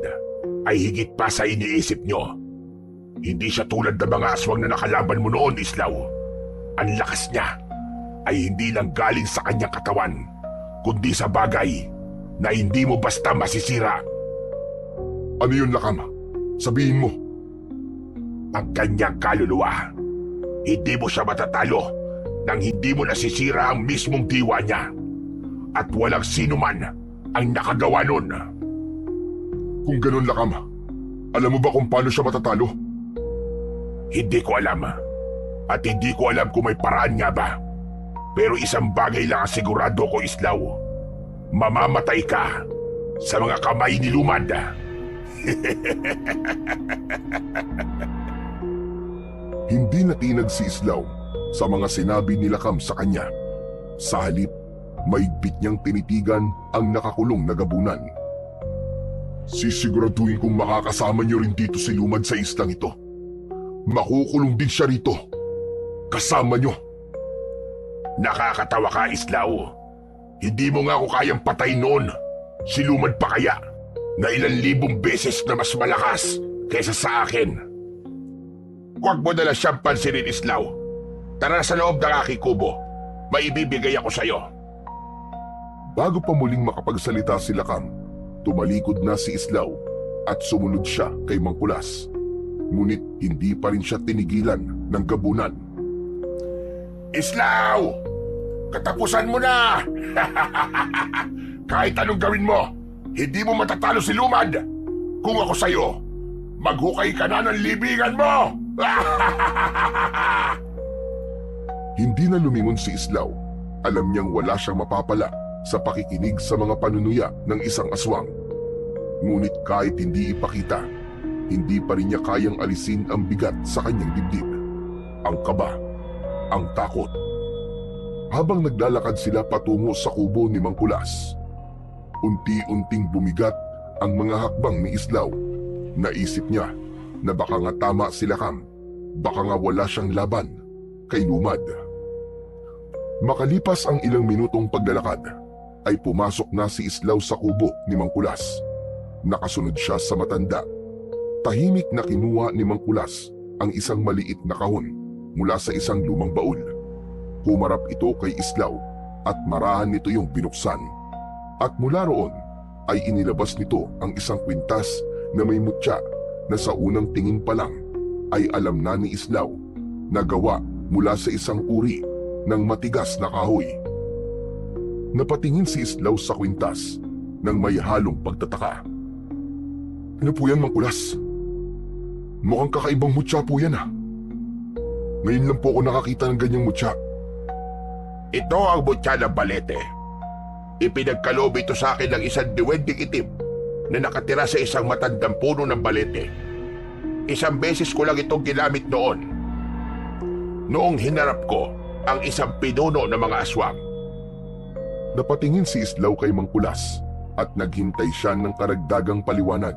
ay higit pa sa iniisip nyo. Hindi siya tulad ng mga aswang na nakalaban mo noon, Islaw. Ang lakas niya ay hindi lang galing sa kanyang katawan, kundi sa bagay na hindi mo basta masisira. Ano yun, Lakam? Sabihin mo. Ang kanyang kaluluwa. Hindi mo siya matatalo nang hindi mo nasisira ang mismong diwa niya. At walang sino man ang nakagawa nun. Kung ganun, Lakam, alam mo ba kung paano siya matatalo? Hindi ko alam. At hindi ko alam kung may paraan nga ba. Pero isang bagay lang ang sigurado ko, Islaw. Mamamatay ka sa mga kamay ni Lumad. Hindi natinag si Islaw sa mga sinabi ni Lakam sa kanya. Sa halip, mahigpit niyang tinitigan ang nakakulong na gabunan. Sisiguraduhin kong makakasama niyo rin dito si Lumad sa islang ito. Makukulong din siya rito. Kasama niyo. Nakakatawa ka, Islaw. Hindi mo nga ako kayang patay noon. Si Lumad pa kaya, na ilang libong beses na mas malakas kaysa sa akin. Huwag mo na lang siyang pansinin, Islaw. Tara sa loob ng aking kubo. May ibibigay ako sa'yo. Bago pa muling makapagsalita si Lakam, tumalikod na si Islaw at sumunod siya kay Mangkulas. Ngunit hindi pa rin siya tinigilan ng gabunan. Islaw! Katapusan mo na! Kahit anong gawin mo, Hindi mo matatalo si Lumad! Kung ako sa'yo, maghukay ka na ng libingan mo! Hindi na lumingon si Islaw. Alam niyang wala siyang mapapala sa pakikinig sa mga panunuya ng isang aswang. Ngunit kahit hindi ipakita, hindi pa rin niya kayang alisin ang bigat sa kanyang dibdib. Ang kaba, ang takot. Habang naglalakad sila patungo sa kubo ni Mang Kulas, unti-unting bumigat ang mga hakbang ni Islaw. Naisip niya na baka nga tama sila Kam, baka nga wala siyang laban kay Lumad. Makalipas ang ilang minutong paglalakad, ay pumasok na si Islaw sa kubo ni Mang Kulas. Nakasunod siya sa matanda. Tahimik na kinuha ni Mang Kulas ang isang maliit na kahon mula sa isang lumang baul. Humarap ito kay Islaw at marahan nito yung binuksan. At mula roon ay inilabas nito ang isang kwintas na may mutya na sa unang tingin pa lang ay alam na ni Islaw na gawa mula sa isang uri ng matigas na kahoy. Napatingin si Islaw sa kwintas nang may halong pagtataka. Ano po yan, Mang Kulas? Mukhang kakaibang mutya po yan, ha? Ngayon lang po ako nakakita ng ganyang mutya. Ito ang mutya ng balete. Ipinagkaloob ito sa akin ng isang duwending itim na nakatira sa isang matandang puno ng balete. Isang beses ko lang itong ginamit noon. Noong hinarap ko ang isang pinuno ng mga aswang. Napatingin si Islaw kay Mang Kulas at naghintay siya ng karagdagang paliwanag.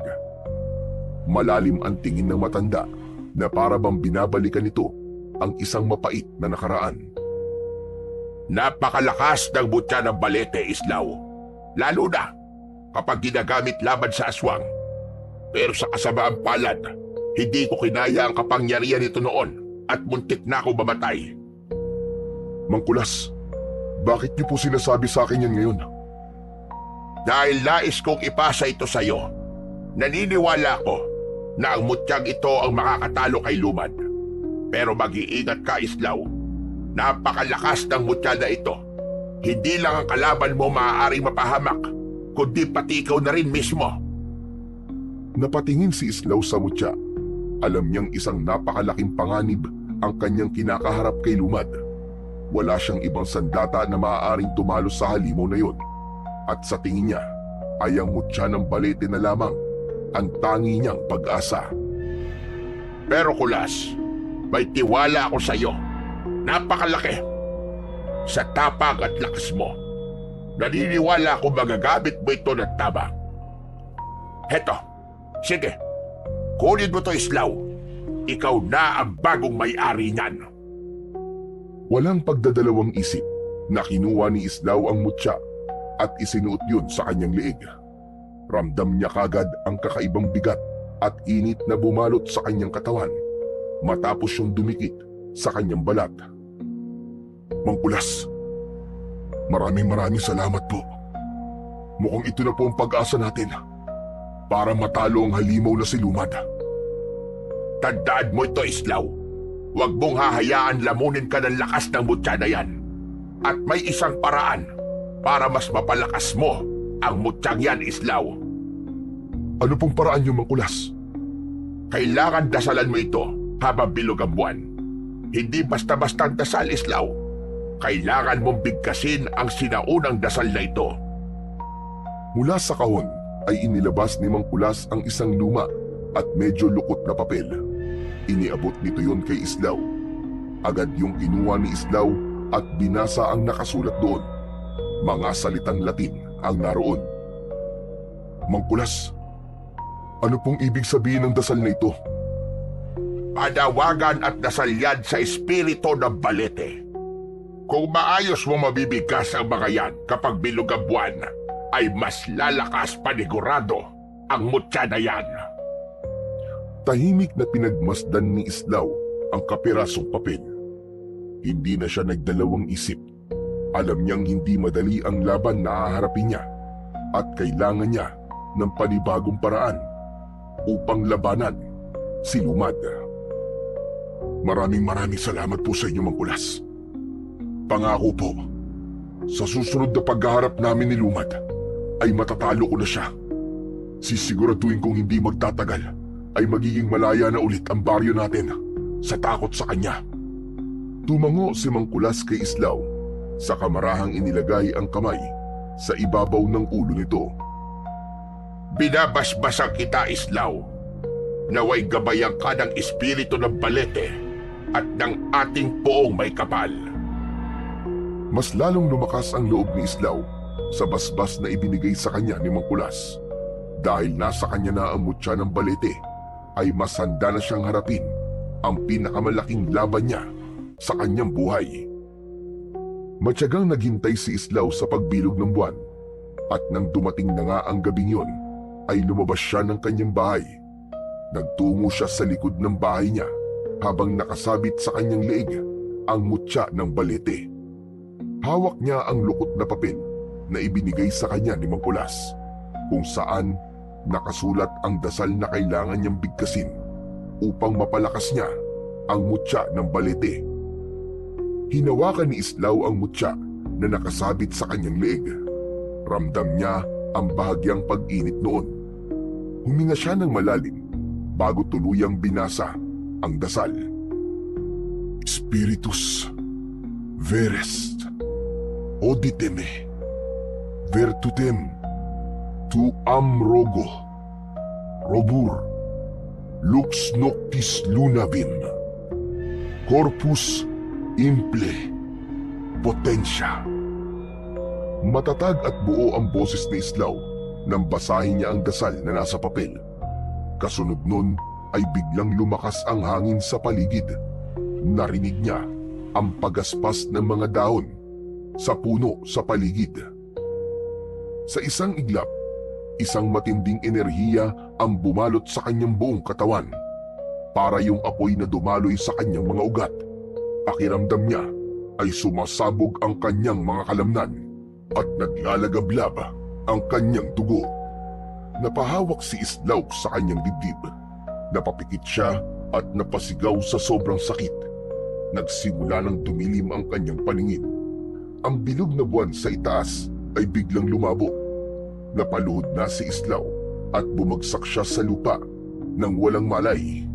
Malalim ang tingin ng matanda na para bang binabalikan nito ang isang mapait na nakaraan. Napakalakas ng mutya ng balete, Islaw. Lalo na kapag ginagamit laban sa aswang. Pero sa kasamaang palad, hindi ko kinaya ang kapangyarihan nito noon at muntik na ako mamatay. Mang Kulas, bakit niyo po sinasabi sa akin yan ngayon? Dahil nais kong ipasa ito sa iyo, naniniwala ko na ang mutyang ito ang makakatalo kay Lumad. Pero mag-iingat ka, Islaw. Napakalakas ng mutya na ito. Hindi lang ang kalaban mo maaaring mapahamak, kundi pati ikaw na rin mismo. Napatingin si Islaw sa mutya. Alam niyang isang napakalaking panganib ang kanyang kinakaharap kay Lumad. Wala siyang ibang sandata na maaaring tumalo sa halimaw na yon. At sa tingin niya ay ang mutya ng balete na lamang ang tangi niyang pag-asa. Pero Kulas, may tiwala ako sa iyo. Napakalaki. Sa tapang at lakas mo, naniniwala ako magagamit mo ito ng tama. Heto, sige, kunin mo to, Islaw. Ikaw na ang bagong may-ari niyan. Walang pagdadalawang isip na kinuha ni Islaw ang mutya at isinuot yun sa kanyang leeg. Ramdam niya kagad ang kakaibang bigat at init na bumalot sa kanyang katawan matapos siyang dumikit sa kanyang balat. Mang Kulas, maraming salamat po. Mukhang ito na po ang pag-asa natin para matalo ang halimaw na si Lumad. Tandaan mo ito, Islaw. Huwag mong hahayaan lamunin ka ng lakas ng mutya na yan. At may isang paraan para mas mapalakas mo ang mutyang yan, Islaw. Ano pong paraan niyo, Mang Kulas? Kailangan dasalan mo ito habang bilog ang buwan. Hindi basta-basta ang dasal, Islaw. Kailangan mong bigkasin ang sinaunang dasal na ito. Mula sa kahon ay inilabas ni Mang Kulas ang isang luma at medyo lukot na papel. Iniabot nito yon kay Islaw. Agad yung kinuha ni Islaw at binasa ang nakasulat doon. Mga salitang Latin ang naroon. Mang Kulas, ano pong ibig sabihin ng dasal na ito? Panawagan at dasal yan sa espiritu ng balete. Kung maayos mo mabibigkas ang mga yan kapag bilog ang buwan, ay mas lalakas panigurado ang mutya na yan. Tahimik na pinagmasdan ni Islaw ang kapirasong papel. Hindi na siya nagdalawang isip. Alam niyang hindi madali ang laban na haharapin niya at kailangan niya ng panibagong paraan upang labanan si Lumad. Maraming salamat po sa inyo, Mang Kulas. Pangako po, sa susunod na paghaharap namin ni Lumad ay matatalo ko na siya Sisiguraduhin kong hindi magtatagal ay magiging malaya na ulit ang baryo natin sa takot sa kanya. Tumango si Mangkulas kay Islaw, sa kamarahang inilagay ang kamay sa ibabaw ng ulo nito. Binabasbasan kita, Islaw. Naway gabayan ka ng espiritu ng Balete at ng ating poong may kapal. Mas lalong lumakas ang loob ni Islaw sa basbas na ibinigay sa kanya ni Mangkulas. Dahil nasa kanya na ang mutya ng Balete, ay mas handa na siyang harapin ang pinakamalaking laban niya sa kanyang buhay. Matyagang naghintay si Islaw sa pagbilog ng buwan, at nang dumating na nga ang gabing yon, ay lumabas siya ng kanyang bahay. Nagtungo siya sa likod ng bahay niya habang nakasabit sa kanyang leeg ang mutya ng Balete. Hawak niya ang lukot na papel na ibinigay sa kanya ni Mangkulas, kung saan nakasulat ang dasal na kailangan niyang bigkasin upang mapalakas niya ang mutya ng Balete. Hinawakan ni Islaw ang mutya na nakasabit sa kanyang leeg. Ramdam niya ang bahagyang pag-init noon. Huminga siya ng malalim bago tuluyang binasa ang dasal. Spiritus Veres Oditeme Virtutem Tuam Rogo Robur Lux Noctis Lunavim Corpus Imple Potensya. Matatag at buo ang boses ni Islaw nang basahin niya ang dasal na nasa papel. Kasunod nun ay biglang lumakas ang hangin sa paligid. Narinig niya ang pagaspas ng mga dahon sa puno sa paligid. Sa isang iglap, isang matinding enerhiya ang bumalot sa kanyang buong katawan. Para yung apoy na dumaloy sa kanyang mga ugat. Pakiramdam niya ay sumasabog ang kanyang mga kalamnan at naglalagablab ang kanyang dugo. Napahawak si Islaw sa kanyang dibdib. Napapikit siya at napasigaw sa sobrang sakit. Nagsimula ng dumilim ang kanyang paningin. Ang bilog na buwan sa itaas ay biglang lumabo. Napaluhod na si Islaw at bumagsak siya sa lupa nang walang malay.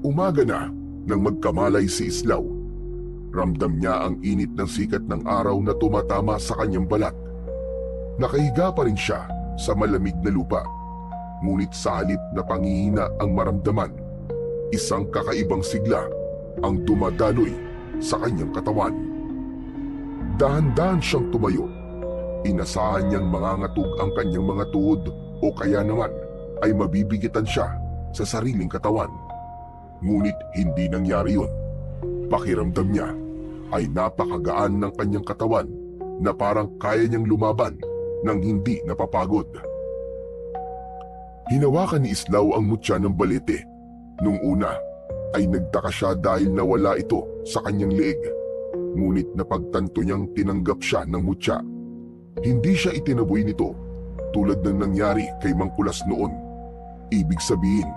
Umaga na nang magkamalay si Islaw. Ramdam niya ang init ng sikat ng araw na tumatama sa kanyang balat. Nakahiga pa rin siya sa malamig na lupa. Ngunit sa halip na pangihina ang maramdaman, isang kakaibang sigla ang dumadaloy sa kanyang katawan. Dahan-dahan siyang tumayo. Inasahan niyang mangangatog ang kanyang mga tuhod o kaya naman ay mabibigitan siya sa sariling katawan. Ngunit hindi nangyari yun. Pakiramdam niya ay napakagaan ng kanyang katawan na parang kaya niyang lumaban nang hindi napapagod. Hinawakan ni Islaw ang mutya ng Balete. Nung una ay nagtaka siya dahil nawala ito sa kanyang leeg. Ngunit napagtanto niyang tinanggap siya ng mutya. Hindi siya itinaboy nito tulad ng nangyari kay Mangkulas noon. Ibig sabihin,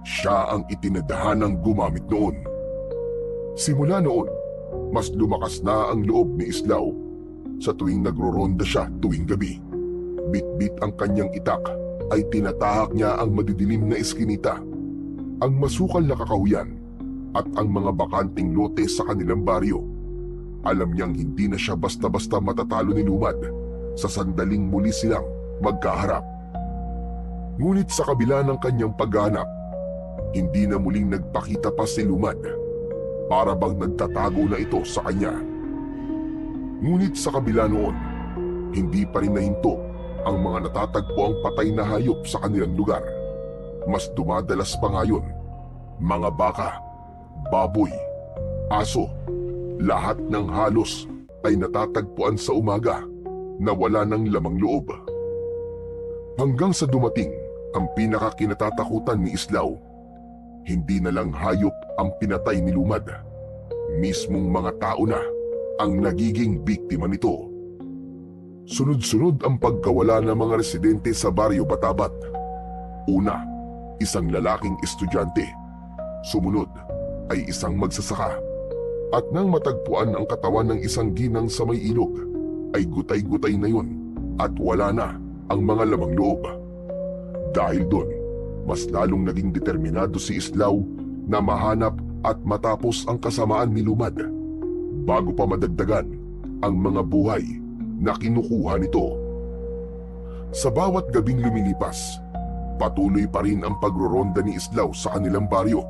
siya ang itinadahanang gumamit noon. Simula noon, mas lumakas na ang loob ni Islaw. Sa tuwing nagroronda siya tuwing gabi, bit-bit ang kanyang itak ay tinatahak niya ang madidilim na eskinita, ang masukal na kakahuyan at ang mga bakanting lote sa kanilang baryo. Alam niyang hindi na siya basta-basta matatalo ni Lumad sa sandaling muli silang magkaharap. Ngunit sa kabila ng kanyang paghahanap, hindi na muling nagpakita pa si Lumad. Para bang nagtatago na ito sa kanya. Ngunit sa kabila noon, hindi pa rin nahinto ang mga natatagpo ang patay na hayop sa kanilang lugar. Mas dumadalas pa ngayon, mga baka, baboy, aso, lahat ng halos ay natatagpuan sa umaga na wala ng lamang loob. Hanggang sa dumating ang pinakakinatatakutan ni Islaw. Hindi na lang hayop ang pinatay ni Lumad. Mismong mga tao na ang nagiging biktima nito. Sunod-sunod ang pagkawala ng mga residente sa Baryo Batabat. Una, isang lalaking estudyante. Sumunod ay isang magsasaka. At nang matagpuan ang katawan ng isang ginang sa may ilog, ay gutay-gutay na yun at wala na ang mga lamang loob. Dahil doon, mas lalong naging determinado si Islaw na mahanap at matapos ang kasamaan ni Lumad bago pa madagdagan ang mga buhay na kinukuha nito. Sa bawat gabing lumilipas, patuloy pa rin ang pagroronda ni Islaw sa kanilang baryo.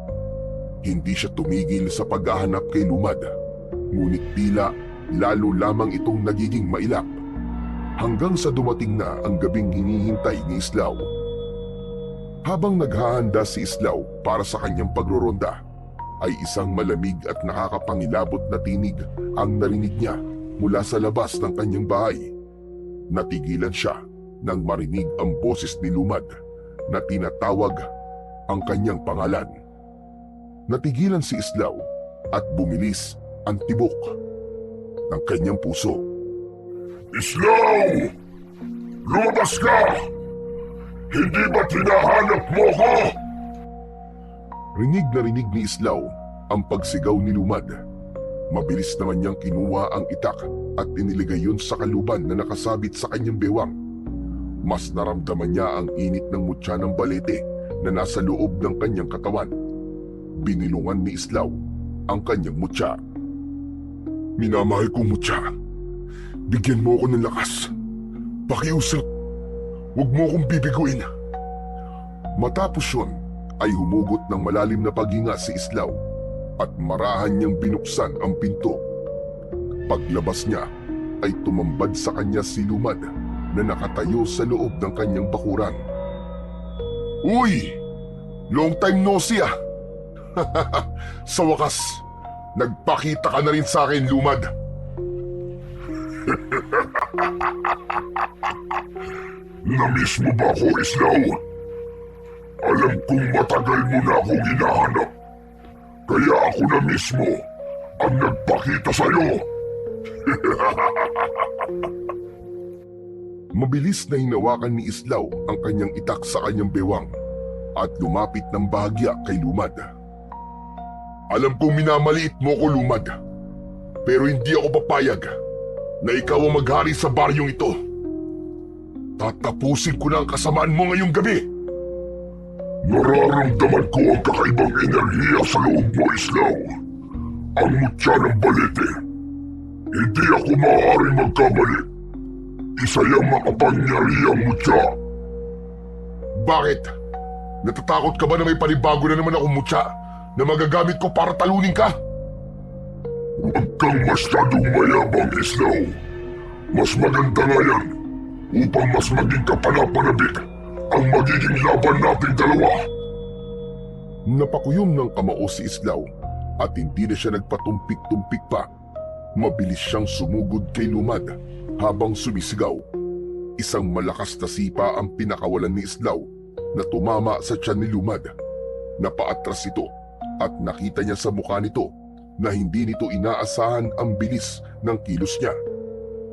Hindi siya tumigil sa paghahanap kay Lumad, ngunit tila lalo lamang itong nagiging mailap hanggang sa dumating na ang gabing hinihintay ni Islaw. Habang naghahanda si Islaw para sa kanyang pagroronda, ay isang malamig at nakakapangilabot na tinig ang narinig niya mula sa labas ng kanyang bahay. Natigilan siya nang marinig ang boses ni Lumad na tinatawag ang kanyang pangalan. Natigilan si Islaw at bumilis ang tibok ng kanyang puso. Islaw! Lumabas ka! Hindi ba tinahanap mo ko? Rinig na rinig ni Islaw ang pagsigaw ni Lumad. Mabilis naman niyang kinuha ang itak at iniligay yun sa kaluban na nakasabit sa kanyang bewang. Mas naramdaman niya ang init ng mutya ng balete na nasa loob ng kanyang katawan. Binilungan ni Islaw ang kanyang mutya. Minamahal kong mutya, bigyan mo ako ng lakas. Pakiusap, huwag mo akong bibiguin. Matapos yun, ay humugot ng malalim na paghinga si Islaw at marahan niyang binuksan ang pinto. Paglabas niya ay tumambad sa kanya si Lumad na nakatayo sa loob ng kanyang bakuran. Uy! Long time no see ah! Sa wakas, nagpakita ka na rin sa akin, Lumad. Namiss mo ba ako, Islaw? Alam kong matagal mo na akong hinahanap. Kaya ako na mismo ang nagpakita sa'yo. Mabilis na hinawakan ni Islaw ang kanyang itak sa kanyang bewang at lumapit ng bahagya kay Lumad. Alam kong minamaliit mo ko, Lumad, pero hindi ako papayag na ikaw ang maghari sa baryong ito. Tatapusin ko na ang kasamaan mo ngayong gabi. Nararamdaman ko ang kakaibang enerhiya sa loob mo, Islaw. Ang mutya ng balete. Hindi ako maaaring magkamali. Isa yung makapangyarihang mutya. Bakit? Natatakot ka ba na may panibago na naman akong mutya na magagamit ko para talunin ka? Huwag kang masyadong mayabang, Islaw. Mas maganda nga yan upang mas maging kapanapanabik ang magiging laban nating dalawa. Napakuyom ng kamao si Islaw at hindi na siya nagpatumpik-tumpik pa. Mabilis siyang sumugod kay Lumad habang sumisigaw. Isang malakas na sipa ang pinakawalan ni Islaw na tumama sa tiyan ni Lumad. Napaatras ito at nakita niya sa mukha nito na hindi nito inaasahan ang bilis ng kilos niya.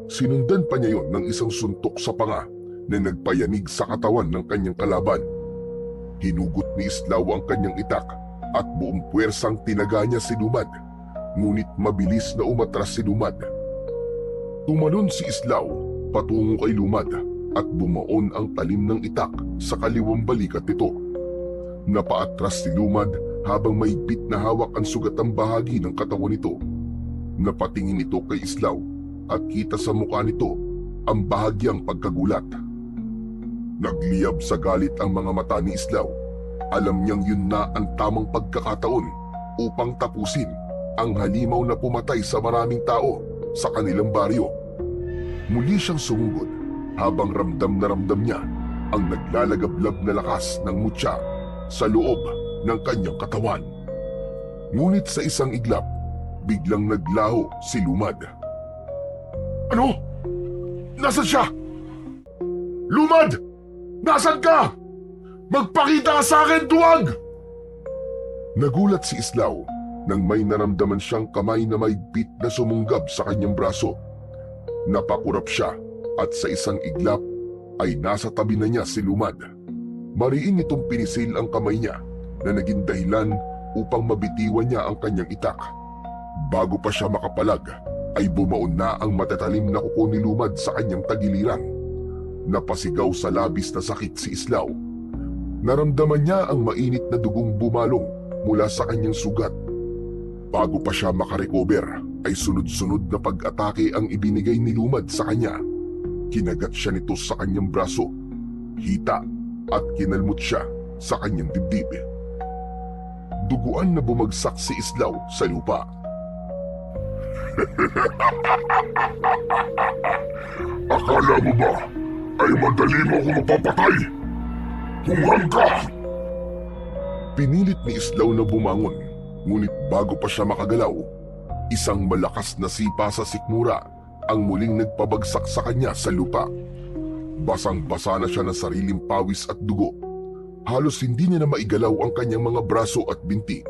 Sinundan pa niya yon ng isang suntok sa panga na nagpayanig sa katawan ng kanyang kalaban. Hinugot ni Islaw ang kanyang itak at buong puwersang tinaga niya si Lumad, ngunit mabilis na umatras si Lumad. Tumalon si Islaw patungo kay Lumad at bumaon ang talim ng itak sa kaliwang balikat nito. Napaatras si Lumad habang mahigpit na hawak ang sugatang bahagi ng katawan nito. Napatingin ito kay Islaw at kita sa mukha nito ang bahagyang pagkagulat. Nagliyab sa galit ang mga mata ni Islaw. Alam niyang yun na ang tamang pagkakataon upang tapusin ang halimaw na pumatay sa maraming tao sa kanilang baryo. Muli siyang sumugod habang ramdam na ramdam niya ang naglalagablab na lakas ng mutya sa loob ng kanyang katawan. Ngunit sa isang iglap, biglang naglaho si Lumad. Ano? Nasaan siya? Lumad! Nasaan ka? Magpakita ka sa akin, duwag! Nagulat si Islaw nang may naramdaman siyang kamay na mahigpit na sumunggab sa kanyang braso. Napakurap siya at sa isang iglap ay nasa tabi na niya si Lumad. Mariin itong pinisil ang kamay niya na naging dahilan upang mabitiwan niya ang kanyang itak. Bago pa siya makapalag ay bumaon na ang matatalim na kuko ni Lumad sa kanyang tagiliran. Napasigaw sa labis na sakit si Islaw Naramdaman niya ang mainit na dugong bumalong mula sa kanyang sugat. Bago pa siya makarecover ay sunod-sunod na pag-atake ang ibinigay ni Lumad sa kanya. Kinagat siya nito sa kanyang braso, hita at kinalmot siya sa kanyang dibdib. Duguan na bumagsak si Islaw sa lupa. Akala mo ba ay madali mo ako mapapatay? Hunghang ka! Pinilit ni Islaw na bumangon, ngunit bago pa siya makagalaw, isang malakas na sipa sa sikmura ang muling nagpabagsak sa kanya sa lupa. Basang-basa na siya ng sariling pawis at dugo. Halos hindi niya na maigalaw ang kanyang mga braso at binti.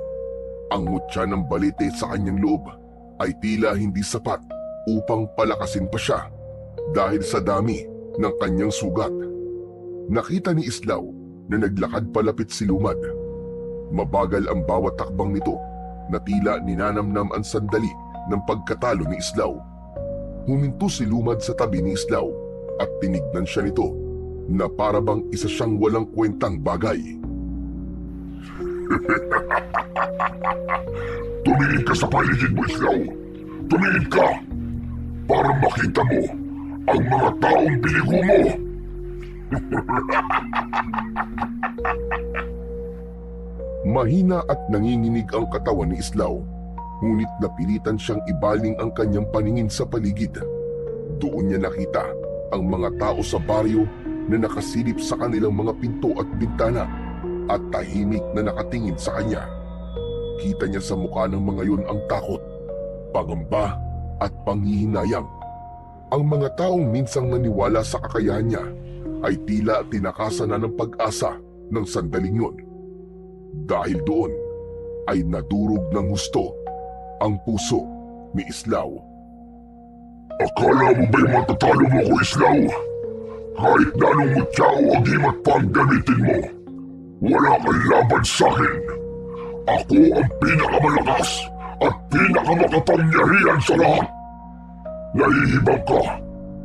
Ang mutya ng balete sa kanyang loob ay tila hindi sapat upang palakasin pa siya dahil sa dami ng kanyang sugat. Nakita ni Islaw na naglakad palapit si Lumad. Mabagal ang bawat takbang nito na tila ninanamnam ang sandali ng pagkatalo ni Islaw. Huminto si Lumad sa tabi ni Islaw at tinignan siya nito na para bang isa siyang walang kwentang bagay. Tumingin ka sa paligid mo, Islaw. Tumingin ka para makita mo ang mga taong binigo mo. Mahina at nanginginig ang katawan ni Islaw, ngunit napilitan siyang ibaling ang kanyang paningin sa paligid. Doon niya nakita ang mga tao sa baryo na nakasilip sa kanilang mga pinto at bintana at tahimik na nakatingin sa kanya. Kita niya sa mukha ng mga yun ang takot, pangamba at panghihinayang. Ang mga taong minsang naniwala sa kakayahan niya ay tila tinakasan na ng pag-asa ng sandaling yun. Dahil doon ay nadurog ng husto ang puso ni Islaw. Akala mo ba'y matatalo mo ko, Islaw? Kahit na anong mutya o agimat pa ang gamitin mo, wala kang laban sa akin. Ako ang pinakamalakas at pinakamakapangyarihan sa lahat. Nahihibang ka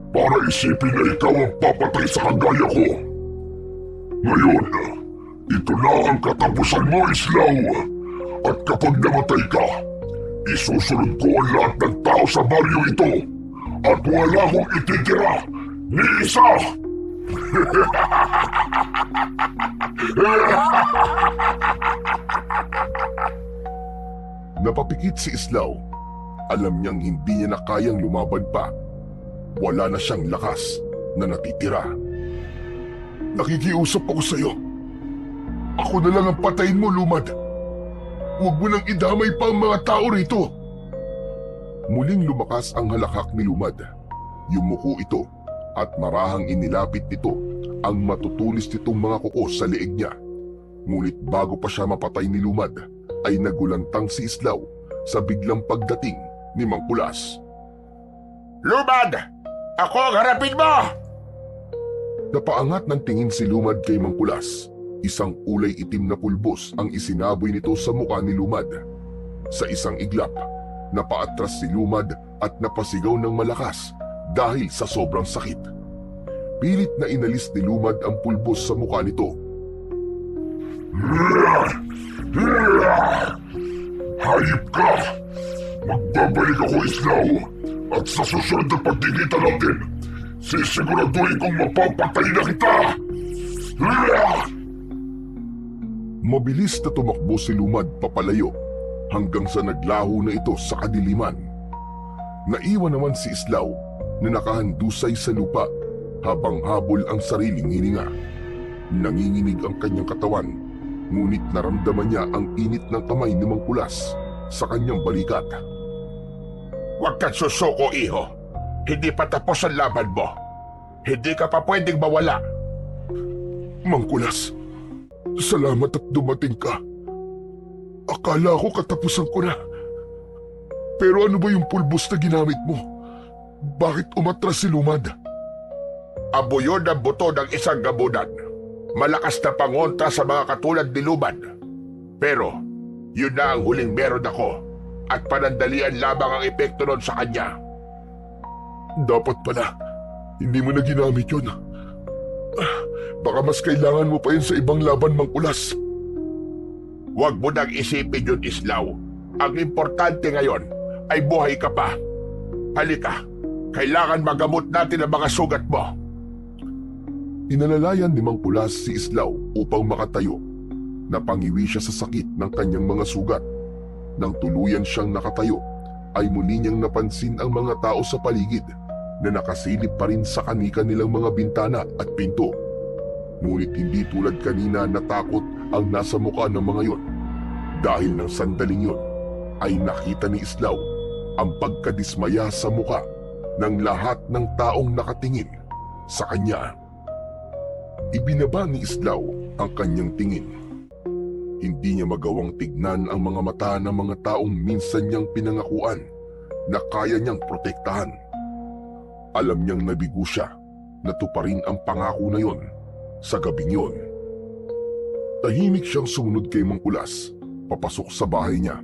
para isipin na ikaw ang papatay sa kagaya ko. Ngayon, ito na ang katapusan mo, Islaw. At kapag namatay ka, isusunod ko ang lahat ng tao sa baryo ito at wala akong ititira ni isa. Napapikit si Islaw. Alam niyang hindi niya na kayang lumaban pa. Wala na siyang lakas na natitira. Nakikiusap ako sa'yo. Ako na lang ang patayin mo, Lumad. Huwag mo nang idamay pa ang mga tao rito. Muling lumakas ang halakhak ni Lumad. Yumuko ito at marahang inilapit nito ang matutulis nitong mga kuko sa leeg niya. Ngunit bago pa siya mapatay ni Lumad, ay nagulantang si Islaw sa biglang pagdating ni Mang Kulas. Lumad! Ako ang harapin mo! Napaangat ng tingin si Lumad kay Mang Kulas. Isang kulay itim na pulbos ang isinaboy nito sa mukha ni Lumad. Sa isang iglap, napaatras si Lumad at napasigaw ng malakas dahil sa sobrang sakit. Pilit na inalis ni Lumad ang pulbos sa mukha nito. Hayop ka! Magbabalik ako, Islaw, at sa susunod na pagkikita natin, sisiguraduhin kong mapapatay na kita! Mabilis na tumakbo si Lumad papalayo hanggang sa naglaho na ito sa kadiliman. Naiwan naman si Islaw na nakahandusay sa lupa habang habol ang sariling hininga. Nanginginig ang kanyang katawan, ngunit naramdaman niya ang init ng kamay ni Mang Kulas sa kanyang balikat. Huwag kang susuko, iho. Hindi pa tapos ang laban mo. Hindi ka pa pwedeng mawala. Mang Kulas, salamat at dumating ka. Akala ko katapusan ko na. Pero ano ba yung pulbos na ginamit mo? Bakit umatras si Lumad? Abo yun ang buto ng isang gamunan. Malakas na pangontra sa mga katulad ni Lumad. Pero, yun na ang huling meron ako at panandalian lamang ang epekto nun sa kanya. Dapat pala, hindi mo na ginamit yun. Baka mas kailangan mo pa yun sa ibang laban, Mangkulas. Huwag mo nang isipin yun, Islaw. Ang importante ngayon ay buhay ka pa. Halika, kailangan magamot natin ang mga sugat mo. Inalalayan ni Mangkulas si Islaw upang makatayo. Napangiwi siya sa sakit ng kanyang mga sugat. Nang tuluyan siyang nakatayo, ay muli niyang napansin ang mga tao sa paligid na nakasilip pa rin sa kani-kanilang mga bintana at pinto. Ngunit hindi tulad kanina na takot ang nasa mukha ng mga yon. Dahil ng sandaling yon, ay nakita ni Islaw ang pagkadismaya sa mukha ng lahat ng taong nakatingin sa kanya. Ibinaba ni Islaw ang kanyang tingin. Hindi niya magawang tignan ang mga mata ng mga taong minsan niyang pinangakuan na kaya niyang protektahan. Alam niyang nabigo siya na tuparin ang pangako na yon sa gabing yon. Tahimik siyang sumunod kay Mangkulas, papasok sa bahay niya.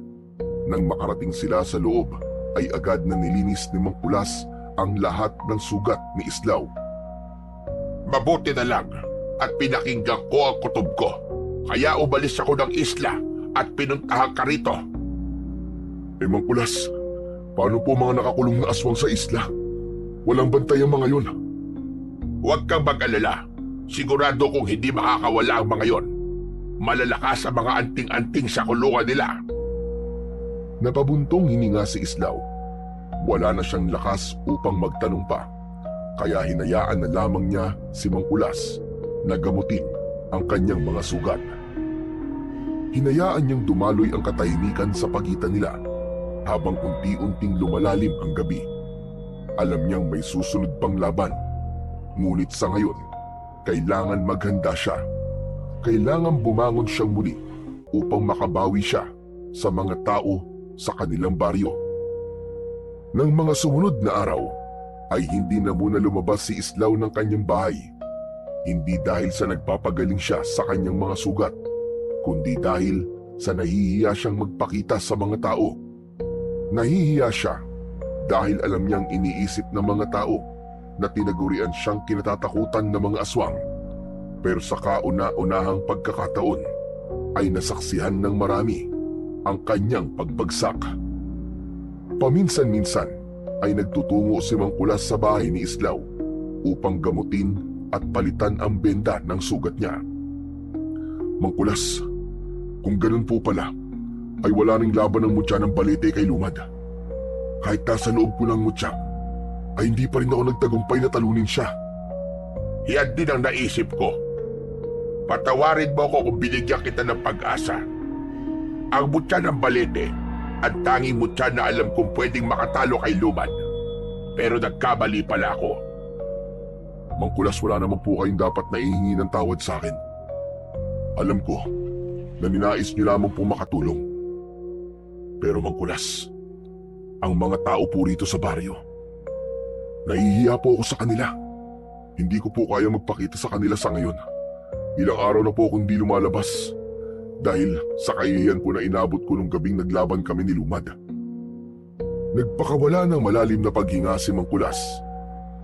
Nang makarating sila sa loob, ay agad na nilinis ni Mangkulas ang lahat ng sugat ni Islaw. Mabuti na lang at pinakinggan ko ang kutob ko. Kaya umalis ako ng isla at pinuntahan ka rito. Mangkulas, paano po mga nakakulong na aswang sa isla? Walang bantay ang mga yon. Huwag kang mag-alala. Sigurado kong hindi makakawala ang mga yon. Malalakas ang mga anting-anting sa kulungan nila. Napabuntong hininga si Islaw. Wala na siyang lakas upang magtanong pa. Kaya hinayaan na lamang niya si Mangkulas na gamutin ang kanyang mga sugat. Hinayaan niyang dumaloy ang katahimikan sa pagitan nila habang unti-unting lumalalim ang gabi. Alam niyang may susunod pang laban. Ngunit sa ngayon, kailangan maghanda siya. Kailangan bumangon siyang muli upang makabawi siya sa mga tao sa kanilang baryo. Nang mga sumunod na araw, ay hindi na muna lumabas si Islaw ng kanyang bahay. Hindi dahil sa nagpapagaling siya sa kanyang mga sugat, kundi dahil sa nahihiya siyang magpakita sa mga tao. Nahihiya siya dahil alam niyang iniisip ng mga tao na tinagurian siyang kinatatakutan ng mga aswang. Pero sa kauna-unahang pagkakataon ay nasaksihan ng marami ang kanyang pagbagsak. Paminsan-minsan ay nagtutungo si Mangkulas sa bahay ni Islaw upang gamutin at palitan ang benda ng sugat niya. Mangkulas, kung ganun po pala, ay wala ring laban ng mutya ng balete kay Lumad. Kahit nasa loob ko ng mutya, ay hindi pa rin ako nagtagumpay na talunin siya. Yan din ang naisip ko. Patawarin mo ako kung binigyan kita ng pag-asa. Ang mutya ng balete, ang tanging mutya na alam kong pwedeng makatalo kay Lumad. Pero nagkamali pala ako. Mangkulas, wala naman po kayong dapat na ihingi ng tawad sa akin. Alam ko na ninais niyo lamang po makatulong. Pero Mangkulas, ang mga tao po rito sa baryo, nahihiya po ako sa kanila. Hindi ko po kaya magpakita sa kanila sa ngayon. Ilang araw na po akong di lumalabas dahil sa kahihiyan po na inabot ko nung gabing naglaban kami ni Lumad. Nagpakawala ng malalim na paghinga si Mangkulas.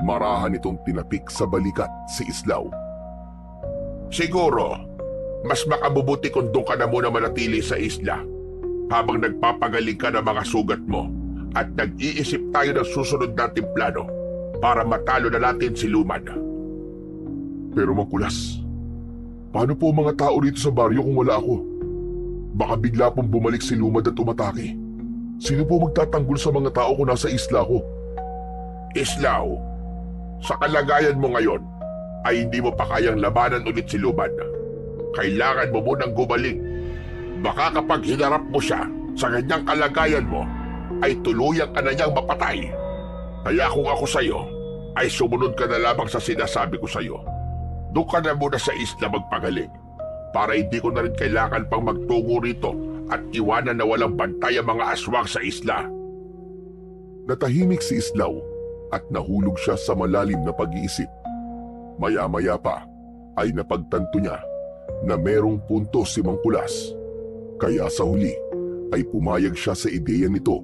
Marahan itong tinapik sa balikat si Islaw. Siguro, mas makabubuti kung doon ka na muna manatili sa isla habang nagpapagaling ka ng mga sugat mo at nag-iisip tayo ng susunod nating plano para matalo na natin si Lumad. Pero Mangkulas, paano po mga tao rito sa baryo kung wala ako? Baka bigla pong bumalik si Lumad at umatake. Sino po magtatanggol sa mga tao kung nasa isla ko? Islaw, sa kalagayan mo ngayon ay hindi mo pa kayang labanan ulit si Lumad. Kailangan mo munang gumaling. Baka kapag hinarap mo siya sa ganyang kalagayan mo, ay tuluyan ka na niyang mapatay. Kaya kung ako sa'yo, ay sumunod ka na lamang sa sinasabi ko sa'yo. Doon ka na muna sa isla magpagaling para hindi ko na rin kailangan pang magtungo rito at iwanan na walang bantay ang mga aswang sa isla. Natahimik si Islaw at nahulog siya sa malalim na pag-iisip. Maya-maya pa ay napagtanto niya na merong punto si Mangkulas. Kaya sa huli ay pumayag siya sa ideya nito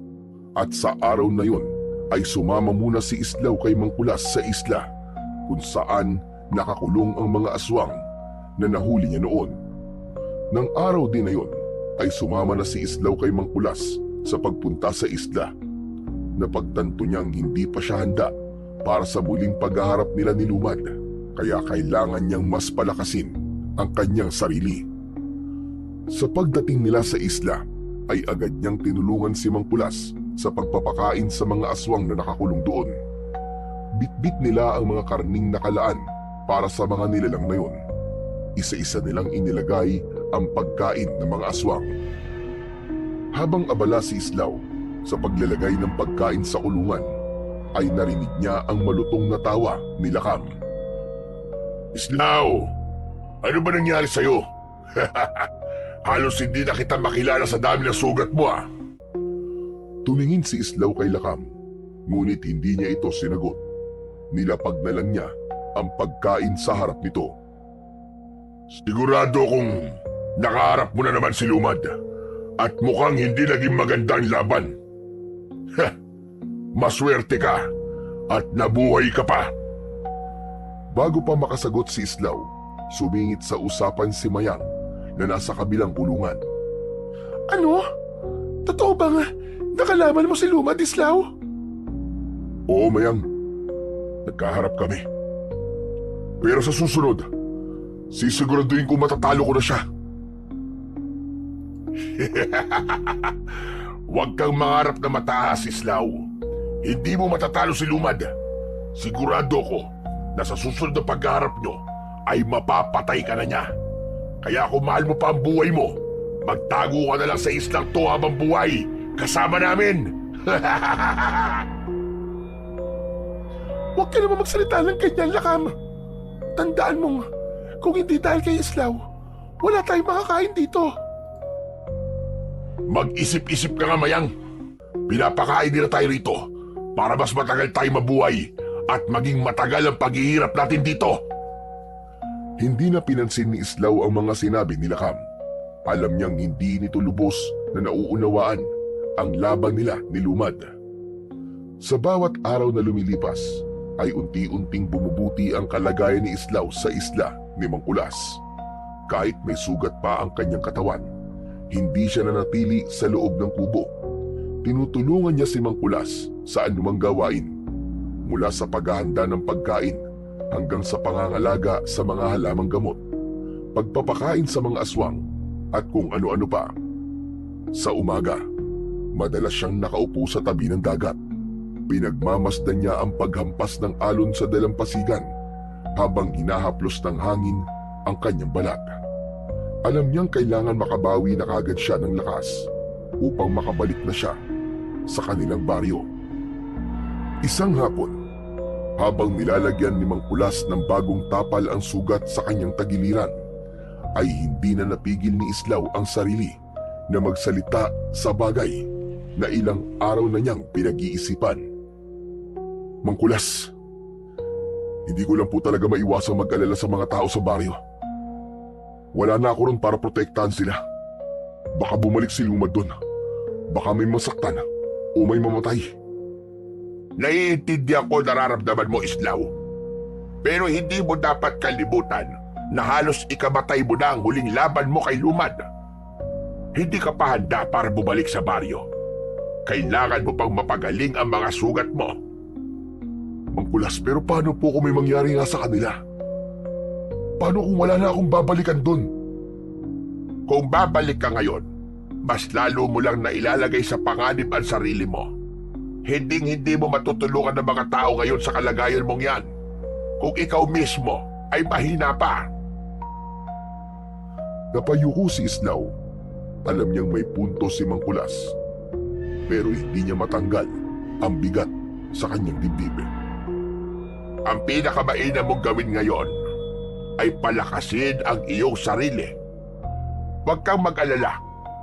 at sa araw na yon ay sumama muna si Islaw kay Mangkulas sa isla kung saan nakakulong ang mga aswang na nahuli niya noon. Nang araw din na yon ay sumama na si Islaw kay Mangkulas sa pagpunta sa isla. Napagtanto niyang hindi pa siya handa para sa muling paghaharap nila ni Lumad, kaya kailangan niyang mas palakasin ang kanyang sarili. Sa pagdating nila sa isla ay agad niyang tinulungan si Mangkulas sa pagpapakain sa mga aswang na nakakulong doon. Bitbit nila ang mga karning nakalaan para sa mga nilalang na yun. Isa-isa nilang inilagay ang pagkain ng mga aswang. Habang abala si Islaw sa paglalagay ng pagkain sa kulungan, ay narinig niya ang malutong na tawa ni Lakam. Islaw, ano ba nangyari sa'yo? Halos hindi na kita makilala sa dami ng sugat mo ah. Tumingin si Islaw kay Lakam, ngunit hindi niya ito sinagot. Nilapag na lang niya ang pagkain sa harap nito. Sigurado kong nakaharap mo na naman si Lumad at mukhang hindi naging maganda ang laban. Maswerte ka at nabuhay ka pa. Bago pa makasagot si Islaw, sumingit sa usapan si Mayang na nasa kabilang kulungan. Ano? Totoo bang nakalaban mo si Lumad, Islaw? Oo, Mayang. Nagkaharap kami. Pero sa susunod, sisiguraduhin ko matatalo ko na siya. Huwag kang mangarap na mataas, Islaw. Hindi mo matatalo si Lumad. Sigurado ko na sa susunod na pagharap nyo ay mapapatay ka na niya. Kaya kung mahal mo pa ang buhay mo, magtago ka na lang sa islang to habang buhay kasama namin. Huwag ka naman magsalita ng ganyan, Lakam. Tandaan mong kung hindi dahil kay Islaw, wala tayong makakain dito. Mag-isip-isip ka nga, Mayang. Pinapakain nila tayo rito para mas matagal tayo mabuhay at maging matagal ang paghihirap natin dito. Hindi na pinansin ni Islaw ang mga sinabi ni Lakam. Alam niyang hindi nito lubos na nauunawaan ang laban nila ni Lumad. Sa bawat araw na lumilipas, ay unti-unting bumubuti ang kalagayan ni Islaw sa isla ni Mangkulas. Kahit may sugat pa ang kanyang katawan, hindi siya nanatili sa loob ng kubo. Tinutulungan niya si Mangkulas sa anumang gawain, mula sa paghahanda ng pagkain hanggang sa pangangalaga sa mga halamang gamot, pagpapakain sa mga aswang at kung ano-ano pa. Sa umaga, madalas siyang nakaupo sa tabi ng dagat. Pinagmamasdan niya ang paghampas ng alon sa dalampasigan habang hinahaplos ng hangin ang kanyang balat. Alam niyang kailangan makabawi na kagad siya ng lakas upang makabalik na siya sa kanilang baryo. Isang hapon, habang nilalagyan ni Mangkulas ng bagong tapal ang sugat sa kanyang tagiliran, ay hindi na napigil ni Islaw ang sarili na magsalita sa bagay na ilang araw na niyang pinag-iisipan. Mangkulas, hindi ko lang po talaga maiwasang mag-alala sa mga tao sa baryo. Wala na ako ron para protektahan sila. Baka bumalik si Lumad doon. Baka may masaktan o may mamatay. Naiintindihan ko nararamdaman mo, Islaw. Pero hindi mo dapat kalimutan na halos ikamatay mo na ang huling laban mo kay Lumad. Hindi ka pa handa para bumalik sa baryo. Kailangan mo pang mapagaling ang mga sugat mo. Mangkulas, pero paano po kung may mangyari nga sa kanila? Paano kung wala na akong babalikan doon? Kung babalik ka ngayon, mas lalo mo lang na ilalagay sa panganib ang sarili mo. Hindi mo matutulungan ng mga tao ngayon sa kalagayan mong yan. Kung ikaw mismo ay mahina pa. Napayuko si Islaw. Alam niyang may punto si Mangkulas, pero hindi niya matanggal ang bigat sa kanyang dibdib. Ang pinakamainam mong gawin ngayon ay palakasin ang iyong sarili. Huwag kang mag-alala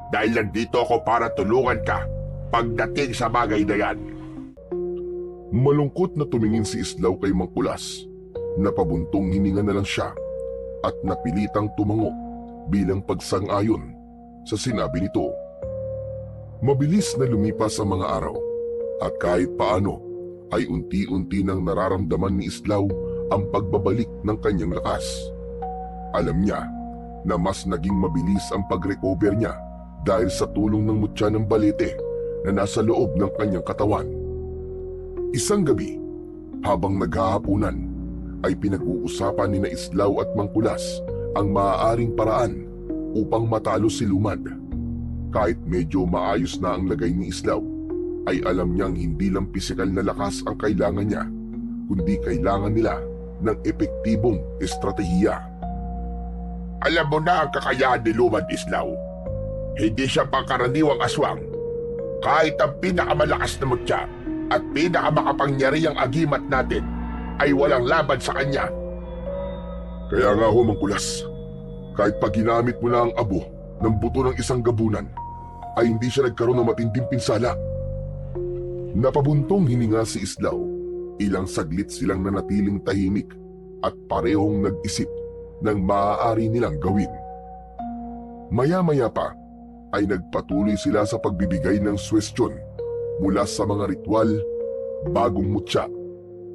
dahil nandito ako para tulungan ka pagdating sa bagay na yan. Malungkot na tumingin si Islaw kay Mangkulas. Napabuntong hininga na lang siya at napilitang tumango bilang pagsang-ayon sa sinabi nito. Mabilis na lumipas ang mga araw at kahit paano ay unti-unti nang nararamdaman ni Islaw ang pagbabalik ng kanyang lakas. Alam niya na mas naging mabilis ang pag-recover niya dahil sa tulong ng mutya ng balete na nasa loob ng kanyang katawan. Isang gabi, habang naghahapunan, ay pinag-uusapan ni Islaw at Mangkulas ang maaaring paraan upang matalo si Lumad. Kahit medyo maayos na ang lagay ni Islaw, ay alam niyang hindi lang pisikal na lakas ang kailangan niya, kundi kailangan nila ng epektibong estratehiya. Alam mo na ang kakayahan ni Lumad, Islaw. Hindi siya pangkaraniwang aswang. Kahit ang pinakamalakas na mutya at pinakamakapangyarihang agimat natin ay walang laban sa kanya. Kaya nga ho, Mangkulas, kahit pag ginamit mo na ang abo ng buto ng isang gabunan, ay hindi siya nagkaroon ng matinding pinsala. Napabuntong hininga si Islaw. Ilang saglit silang nanatiling tahimik at parehong nag-isip ng maaari nilang gawin. Maya-maya pa ay nagpatuloy sila sa pagbibigay ng suwestyon mula sa mga ritual, bagong mutya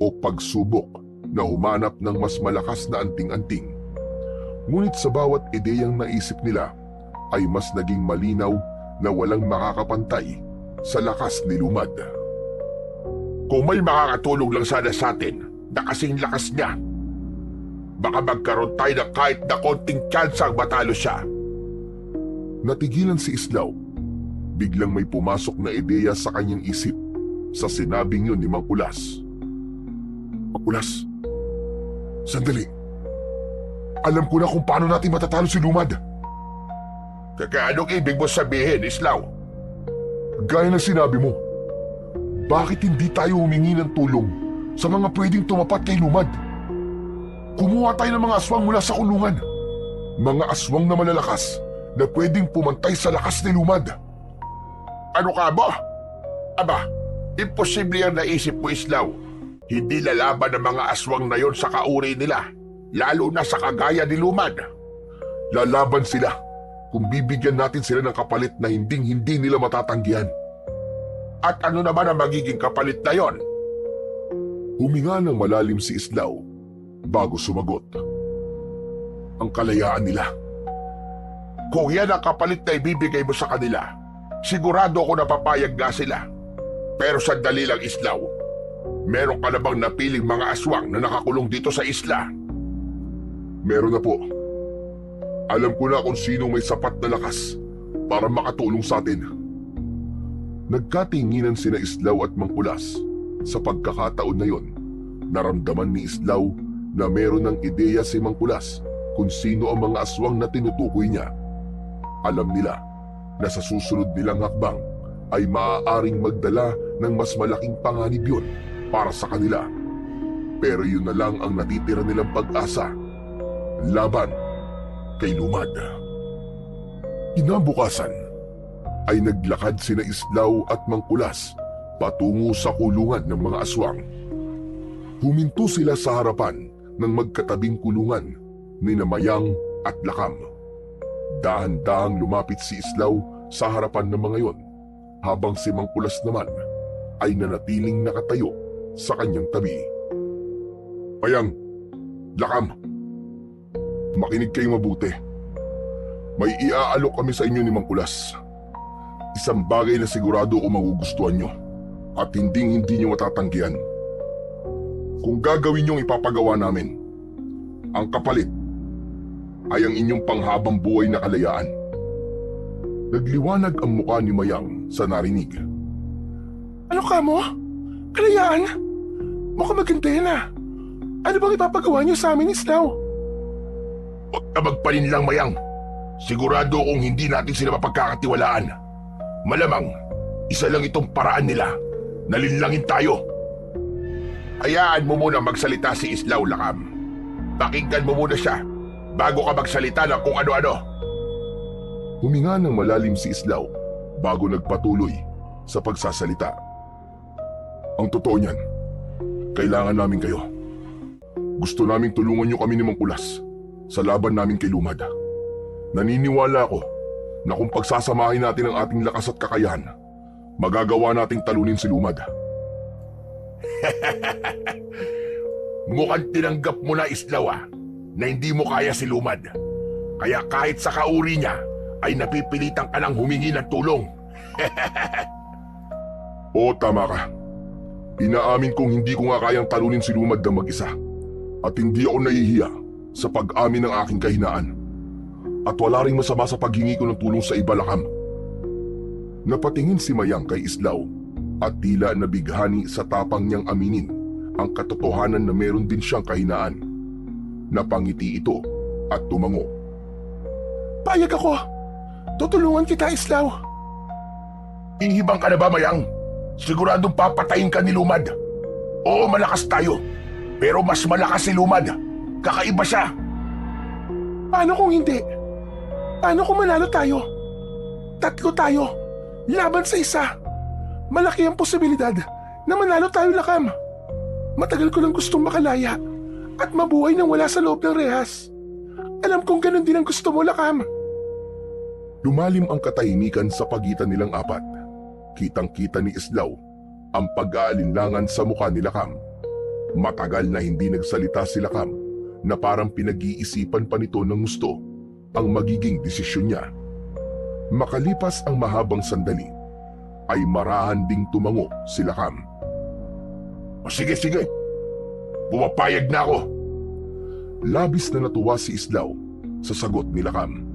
o pagsubok na humanap ng mas malakas na anting-anting. Ngunit sa bawat ideyang naisip nila ay mas naging malinaw na walang makakapantay sa lakas ni Lumad. Kung may makakatulong lang sana sa atin na kasing lakas niya, baka magkaroon tayo ng kahit na konting tsansang matalo siya. Natigilan si Islaw. Biglang may pumasok na ideya sa kanyang isip sa sinabing yun ni Mangkulas. Mangkulas, sandali. Alam ko na kung paano natin matatalo si Lumad. Kaya anong ibig mo sabihin, Islaw? Gaya ng sinabi mo, bakit hindi tayo humingi ng tulong sa mga pwedeng tumapat kay Lumad? Kumuha tayo ng mga aswang mula sa kulungan. Mga aswang na malalakas na pwedeng pumantay sa lakas ni Lumad. Ano ka ba? Aba, imposible ang naisip mo, Islaw. Hindi lalaban ng mga aswang na yon sa kauri nila, lalo na sa kagaya ni Lumad. Lalaban sila kung bibigyan natin sila ng kapalit na hindi nila matatanggihan. At ano naman ang magiging kapalit na yon? Huminga ng malalim si Islaw bago sumagot. Ang kalayaan nila. Kung yan ang kapalit na ibibigay mo sa kanila, sigurado ako na papayag nga sila. Pero sandali lang, Islaw. Meron ka na bang napiling mga aswang na nakakulong dito sa isla? Meron na po. Alam ko na kung sino may sapat na lakas para makatulong sa atin. Nagkatinginan sina Islaw at Mangkulas. Sa pagkakataon na yon, naramdaman ni Islaw na meron ng ideya si Mangkulas kung sino ang mga aswang na tinutukoy niya. Alam nila na sa susunod nilang hakbang ay maaaring magdala ng mas malaking panganib yun para sa kanila. Pero yun na lang ang natitira nilang pag-asa. Laban kay Lumad. Kinabukasan ay naglakad sina Islaw at Mangkulas patungo sa kulungan ng mga aswang. Huminto sila sa harapan ng magkatabing kulungan ni Mayang at Lakam. Dahan-dahang lumapit si Islaw sa harapan ng mga yon, habang si Mangkulas naman ay nanatiling nakatayo sa kanyang tabi. Mayang, Lakam, makinig kayo mabuti. May iaalok kami sa inyo ni Mangkulas. Isang bagay na sigurado ko magugustuhan nyo at hindi nyo matatanggihan. Kung gagawin nyong ipapagawa namin, ang kapalit ay ang inyong panghabang buhay na kalayaan. Nagliwanag ang mukha ni Mayang sa narinig. Ano ka mo? Kalayaan? Mukhang maganda yan ah. Ano bang ipapagawa niyo sa amin, Islaw? Huwag ka magpanin lang, Mayang. Sigurado kung hindi natin sila mapagkakatiwalaan. Malamang, isa lang itong paraan nila. Nalinlangin tayo. Hayaan mo muna magsalita si Islaw, Lakam. Pakinggan mo muna siya bago ka magsalita ng kung ano-ano. Huminga ng malalim si Islaw bago nagpatuloy sa pagsasalita. Ang totoo niyan, kailangan namin kayo. Gusto naming tulungan niyo kami ni Mangkulas sa laban namin kay Lumad. Naniniwala ako na kung pagsasamahin natin ang ating lakas at kakayahan, magagawa nating talunin si Lumad. mukhang tinanggap mo na Islaw na hindi mo kaya si Lumad. Kaya kahit sa kauri niya ay napipilitan ka ng humingi ng tulong. Oo, tama ka. Inaamin kong hindi ko nga kayang talunin si Lumad na mag-isa. At hindi ako nahihiya sa pag-amin ng aking kahinaan. At wala ring masama sa paghingi ko ng tulong sa iba, Lakam. Napatingin si Mayang kay Islaw at tila nabighani sa tapang niyang aminin ang katotohanan na meron din siyang kahinaan. Napangiti ito at tumango. Payag ako. Tutulungan kita, Islaw. Ihibang ka na ba, Mayang? Siguradong papatayin ka ni Lumad. Oo, malakas tayo. Pero mas malakas si Lumad. Kakaiba siya. Paano kung hindi? Paano kung manalo tayo? 3 tayo. Laban sa isa. Malaki ang posibilidad na manalo tayo, Lakam. Matagal ko lang gustong makalaya at mabuhay nang wala sa loob ng rehas. Alam kong ganun din ang gusto mo, Lakam. Lumalim ang katahimikan sa pagitan nilang apat. Kitang-kita ni Islaw ang pag-aalinlangan sa mukha ni Lakam. Matagal na hindi nagsalita si Lakam na parang pinag-iisipan pa nito ng gusto ang magiging desisyon niya. Makalipas ang mahabang sandali, ay marahan ding tumango si Lakam. O sige, pumapayag na ako. Labis na natuwa si Islaw sa sagot ni Lakam.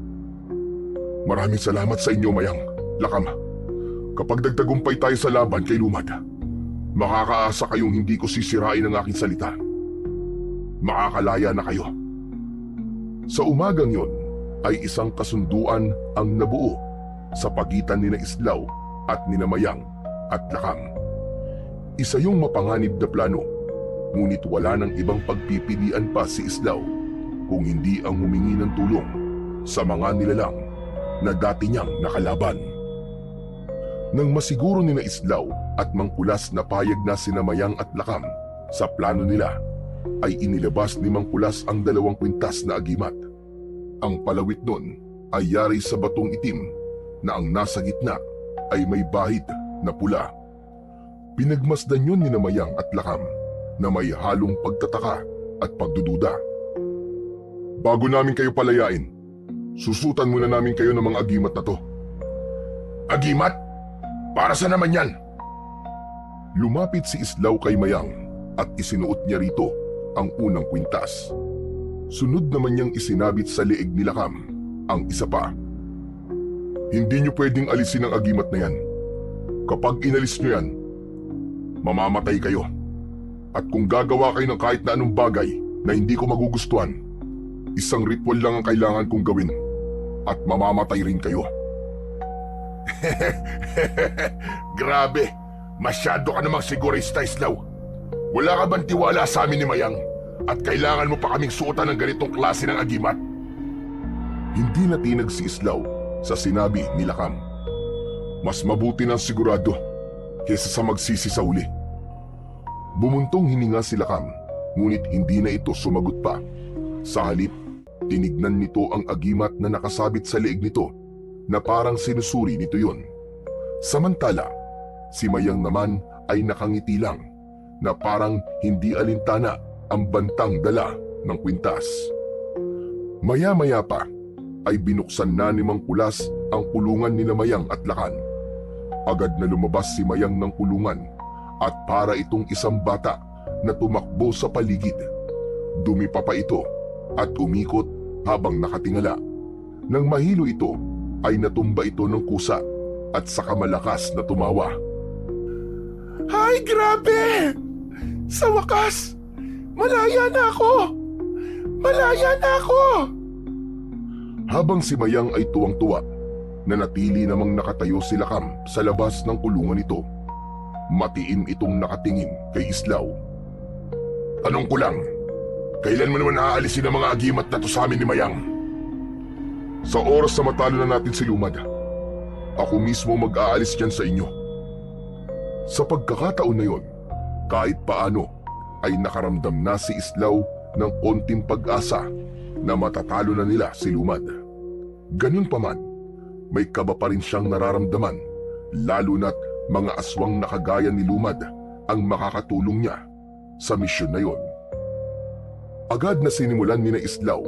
Maraming salamat sa inyo, Mayang, Lakam. Kapag nagtagumpay tayo sa laban kay Lumad, makakaasa kayong hindi ko sisirain ang aking salita. Makakalaya na kayo. Sa umagang yon ay isang kasunduan ang nabuo sa pagitan ni Islaw at ni Mayang at Lakam. Isa yung mapanganib na plano, ngunit wala ng ibang pagpipilian pa si Islaw kung hindi ang humingi ng tulong sa mga nilalang na dati niyang nakalaban. Nang masiguro ni Islaw at Mangkulas na payag na sina Mayang at Lakam sa plano nila, ay inilabas ni Mangkulas ang 2 kwintas na agimat. Ang palawit nun ay yari sa batong itim na ang nasa gitna ay may bahid na pula. Pinagmasdan yun ni Mayang at Lakam na may halong pagtataka at pagdududa. Bago namin kayo palayain, susutan muna namin kayo ng mga agimat na to. Agimat? Para sa naman yan? Lumapit si Islaw kay Mayang at isinuot niya rito ang unang kwintas. Sunod naman niyang isinabit sa leeg ni Lakam ang isa pa. Hindi niyo pwedeng alisin ang agimat na yan. Kapag inalis niyo yan, mamamatay kayo. At kung gagawa kayo ng kahit na anong bagay na hindi ko magugustuhan, isang ritual lang ang kailangan kong gawin at mamamatay rin kayo. Grabe, masyado ka namang sigurista, Islaw. Wala ka bang tiwala sa amin ni Mayang? At kailangan mo pa kaming suotan ng ganitong klase ng agimat? Hindi natinag si Islaw sa sinabi ni Lakam. Mas mabuti ng sigurado kaysa sa magsisi sa uli. Bumuntong hininga si Lakam, ngunit hindi na ito sumagot pa. Sa halip, tinignan nito ang agimat na nakasabit sa leeg nito na parang sinusuri nito yun. Samantala, si Mayang naman ay nakangiti lang na parang hindi alintana ang bantang dala ng kwintas. Maya-maya pa ay binuksan na ni Mangkulas ang kulungan ni Mayang at Lakan. Agad na lumabas si Mayang ng kulungan at para itong isang bata na tumakbo sa paligid. Dumipa pa ito at umikot habang nakatingala. Nang mahilo ito, ay natumba ito ng kusa at saka malakas na tumawa. Ay, grabe! Sa wakas, malaya na ako! Malaya na ako! Habang si Mayang ay tuwang-tuwa, nanatili namang nakatayo si Lakam sa labas ng kulungan nito. Matiin itong nakatingin kay Islaw. Tanong ko lang, kailan mo naman aalisin ang mga agimat na to sa amin ni Mayang? Sa oras na matalo na natin si Lumad, ako mismo mag-aalis dyan sa inyo. Sa pagkakataon na yon, kahit paano ay nakaramdam na si Islaw ng konting pag-asa na matatalo na nila si Lumad. Ganun pa man, may kaba pa rin siyang nararamdaman, lalo na't mga aswang na kagaya ni Lumad ang makakatulong niya sa misyon na yon. Agad na sinimulan ni na Islaw,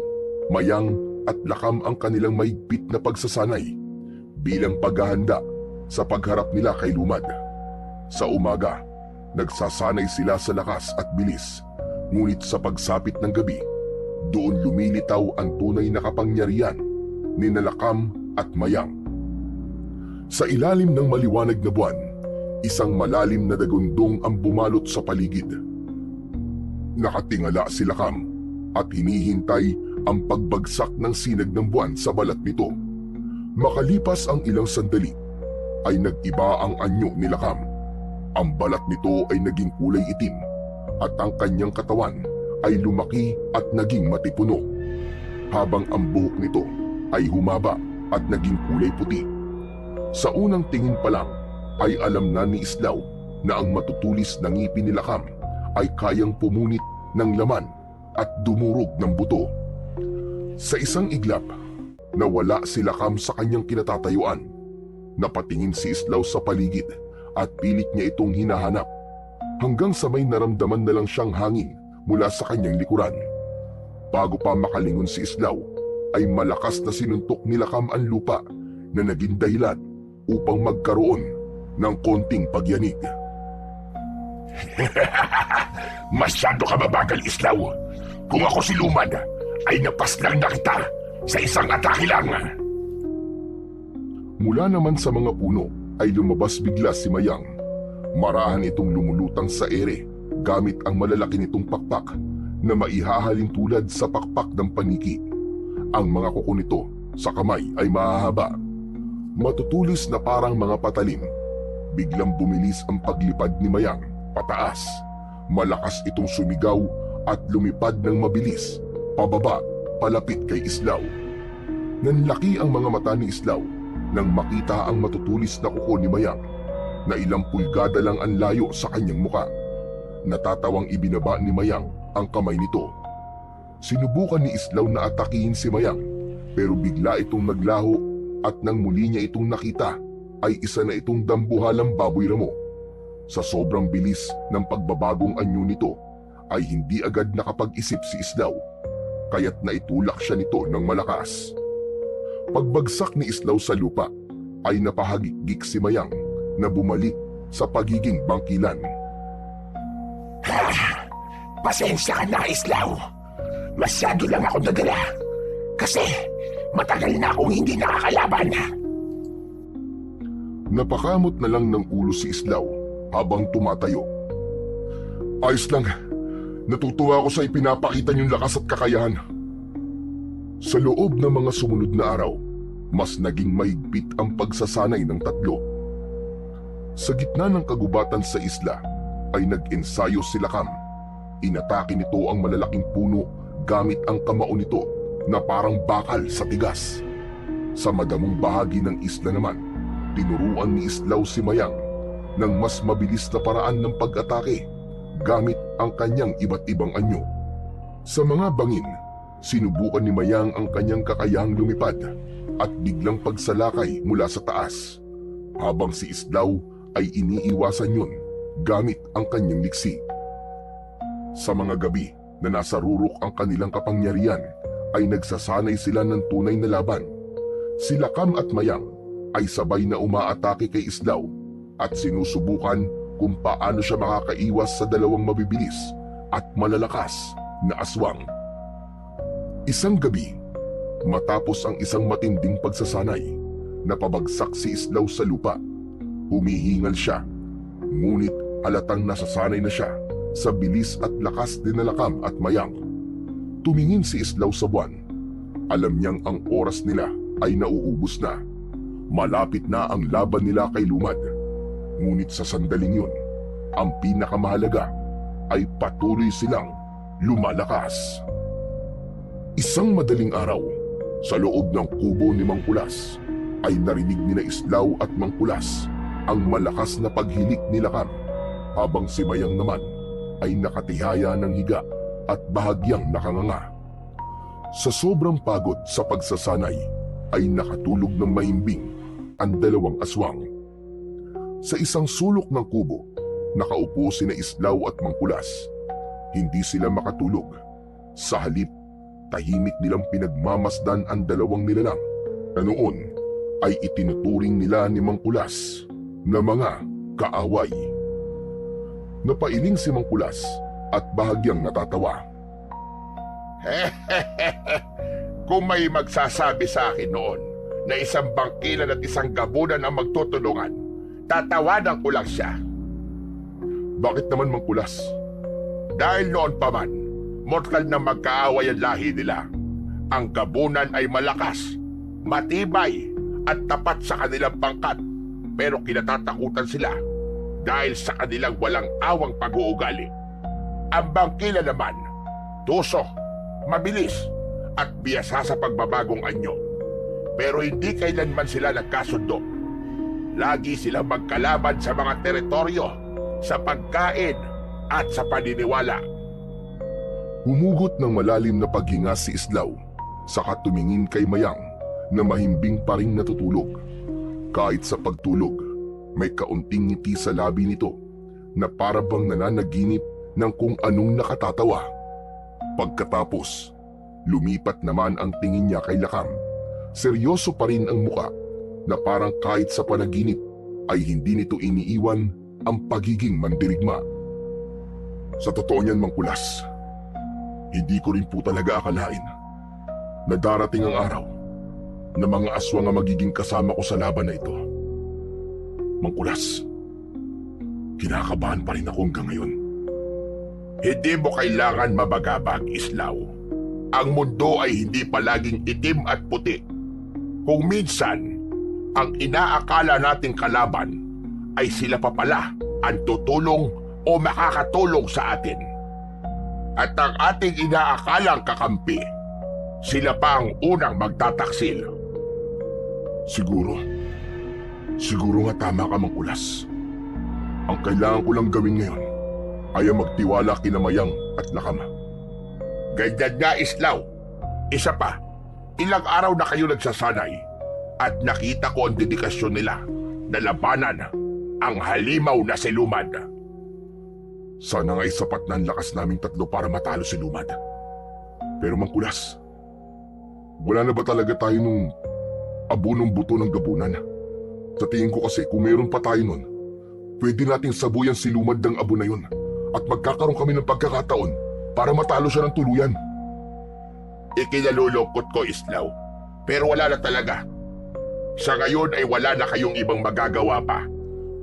Mayang at Lakam ang kanilang mahigpit na pagsasanay bilang paghahanda sa pagharap nila kay Lumad. Sa umaga, nagsasanay sila sa lakas at bilis, ngunit sa pagsapit ng gabi, doon lumilitaw ang tunay na kapangyarihan ni Lakam at Mayang. Sa ilalim ng maliwanag na buwan, isang malalim na dagundong ang bumalot sa paligid. Nakatingala si Lakam at hinihintay ang pagbagsak ng sinag ng buwan sa balat nito. Makalipas ang ilang sandali, ay nag-iba ang anyo ni Lakam. Ang balat nito ay naging kulay itim at ang kanyang katawan ay lumaki at naging matipuno, habang ang buhok nito ay humaba at naging kulay puti. Sa unang tingin pa lang ay alam na ni Islaw na ang matutulis na ngipin ni Lakam ay kayang pumunit ng laman at dumurog ng buto. Sa isang iglap, nawala si Lakam sa kanyang kinatatayuan. Napatingin si Islaw sa paligid at pilit niya itong hinahanap, hanggang sa may naramdaman na lang siyang hangin mula sa kanyang likuran. Bago pa makalingon si Islaw, ay malakas na sinuntok ni Lakam ang lupa na naging dahilan upang magkaroon ng konting pagyanig. Masyado ka mabagal, Islaw. Kung ako si Lumad, ay napaslang na kita sa isang atake lang. Mula naman sa mga puno ay lumabas bigla si Mayang. Marahan itong lumulutang sa ere gamit ang malalaki nitong pakpak na maihahalin tulad sa pakpak ng paniki. Ang mga kuko nito sa kamay ay mahahaba, matutulis na parang mga patalim. Biglang bumilis ang paglipad ni Mayang pataas. Malakas itong sumigaw at lumipad ng mabilis pababa palapit kay Islaw. Nanlaki ang mga mata ni Islaw nang makita ang matutulis na kuko ni Mayang na ilang pulgada lang ang layo sa kanyang muka. Natatawang ibinaba ni Mayang ang kamay nito. Sinubukan ni Islaw na atakihin si Mayang, pero bigla itong naglaho at nang muli niya itong nakita ay isa na itong dambuhalang baboy ramo. Sa sobrang bilis ng pagbabagong anyo nito ay hindi agad nakapag-isip si Islaw, kaya't naitulak siya nito ng malakas. Pagbagsak ni Islaw sa lupa ay napahagik si Mayang na bumalik sa pagiging bangkilan. Pasensya ka na, Islaw. Masyado lang ako nadala. Kasi matagal na akong hindi nakakalaban. Napakamot na lang ng ulo si Islaw habang tumatayo. Ayos lang. Natutuwa ako sa ipinapakita niyong lakas at kakayahan. Sa loob ng mga sumunod na araw, mas naging mahigpit ang pagsasanay ng tatlo. Sa gitna ng kagubatan sa isla, ay nag-ensayo si Lakam. Inatake nito ang malalaking puno gamit ang kamao nito na parang bakal sa tigas. Sa madamong bahagi ng isla naman, tinuruan ni Islaw si Mayang ng mas mabilis na paraan ng pag-atake gamit ang kanyang iba't ibang anyo. Sa mga bangin, sinubukan ni Mayang ang kanyang kakayahang lumipad at biglang pagsalakay mula sa taas, habang si Islaw ay iniiwasan yun gamit ang kanyang liksi. Sa mga gabi na nasa rurok ang kanilang kapangyarihan, ay nagsasanay sila ng tunay na laban. Si Lakam at Mayang ay sabay na umaatake kay Islaw at sinusubukan kung paano siya makakaiwas sa dalawang mabibilis at malalakas na aswang. Isang gabi, matapos ang isang matinding pagsasanay, napabagsak si Islaw sa lupa. Humihingal siya, ngunit halatang nasasanay na siya sa bilis at lakas ni Lakam at Mayang. Tumingin si Islaw sa buwan. Alam niyang ang oras nila ay nauubos na. Malapit na ang laban nila kay Lumad. Ngunit sa sandaling yun, ang pinakamahalaga ay patuloy silang lumalakas. Isang madaling araw, sa loob ng kubo ni Mang Kulas, ay narinig ni na Islaw at Mang Kulas ang malakas na paghilik ni Lakam, habang si Mayang naman ay nakatihaya ng higa at bahagyang nakanganga. Sa sobrang pagod sa pagsasanay, ay nakatulog ng mahimbing ang dalawang aswang. Sa isang sulok ng kubo, nakaupo sina Islaw at Mang Kulas. Hindi sila makatulog. Sa halip, tahimik nilang pinagmamasdan ang dalawang nilalang na noon ay itinuturing nila ni Mang Kulas na mga kaaway. Napailing si Mang Kulas at bahagyang natatawa. Kung may magsasabi sa akin noon na isang bangkilan at isang gabunan ang magtutulungan, tatawanan ko lang siya. Bakit naman, Mang Kulas? Dahil noon pa man, mortal na magkaaway ang lahi nila. Ang gabunan ay malakas, matibay, at tapat sa kanilang pangkat. Pero kinatatakutan sila dahil sa kanilang walang awang pag-uugali. Ang bangkila naman, tuso, mabilis, at biyasa sa pagbabagong anyo. Pero hindi kailanman sila nagkasundo. Lagi silang magkalaban sa mga teritoryo, sa pagkain, at sa paniniwala. Humugot ng malalim na paghinga si Islaw, saka tumingin kay Mayang na mahimbing pa ring natutulog. Kahit sa pagtulog, may kaunting ngiti sa labi nito na para bang nananaginip ng kung anong nakatatawa. Pagkatapos, lumipat naman ang tingin niya kay Lakam. Seryoso pa rin ang muka na parang kahit sa panaginip ay hindi nito iniiwan ang pagiging mandirigma. Sa totoo niyan, Mang Kulas, hindi ko rin po talaga akalain na darating ang araw na mga aswang ang magiging kasama ko sa laban na ito. Mang Kulas, kinakabahan pa rin ako hanggang ngayon. Hindi mo kailangan mabagabag, Islaw. Ang mundo ay hindi palaging itim at puti. Kung minsan, ang inaakala nating kalaban ay sila pa pala ang tutulong o makakatulong sa atin. At ang ating inaakalang kakampi, sila pa ang unang magtataksil. Siguro nga tama ka, Mang Kulas. Ang kailangan ko lang gawin ngayon ay ang magtiwala kina Mayang at Lakam. Ganyan nga, Islaw. Isa pa, ilang araw na kayo nagsasanay at nakita ko ang dedikasyon nila na labanan ang halimaw na si Lumad. Sana nga'y sapat na ang lakas naming tatlo para matalo si Lumad. Pero Mang Kulas, wala na ba talaga tayo nung abunong buto ng gabunan? Sa tingin ko kasi kung mayroon pa tayo nun, pwede nating sabuyan si Lumad ng abo na yun at magkakaroon kami ng pagkakataon para matalo siya ng tuluyan. Ikinalulungkot ko, Islaw, pero wala na talaga. Sa ngayon ay wala na kayong ibang magagawa pa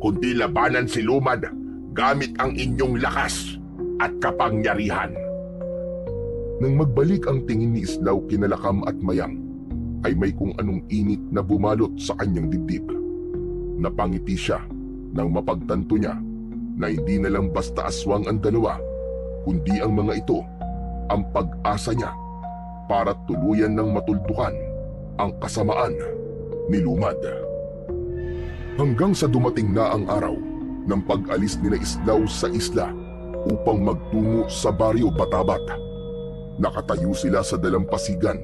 kundi labanan si Lumad gamit ang inyong lakas at kapangyarihan. Nang magbalik ang tingin ni Islaw kina Lakam at Mayang, ay may kung anong init na bumalot sa kanyang dibdib. Napangiti siya nang mapagtanto niya na hindi na lang basta aswang ang dalawa, kundi ang mga ito ang pag-asa niya para tuluyan ng matuldukan ang kasamaan ni Lumad. Hanggang sa dumating na ang araw ng pag-alis nila Islaw sa isla upang magtungo sa baryo Batabat. Nakatayo sila sa dalampasigan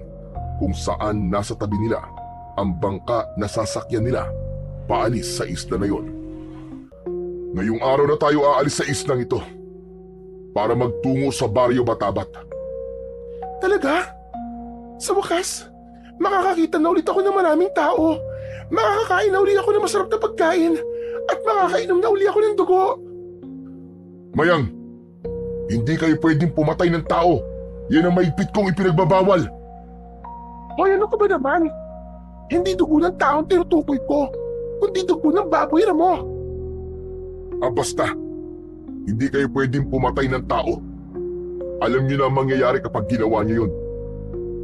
kung saan nasa tabi nila ang bangka na sasakyan nila paalis sa isla na yon. Ngayong araw na tayo aalis sa islang ito para magtungo sa baryo Batabat. Talaga? Sa wakas, makakakita na ulit ako ng maraming tao. Makakakain na ulit ako ng masarap na pagkain. At makakainom na ulit ako ng dugo. Mayang, hindi kayo pwedeng pumatay ng tao. Yan ang maigpit kong ipinagbabawal. Hoy, ano ka ba naman? Hindi dugo ng taong tinutukoy ko, kundi dugo ng baboy, Ramo. Basta, hindi kayo pwedeng pumatay ng tao. Alam niyo na ang mangyayari kapag ginawa niyo yun.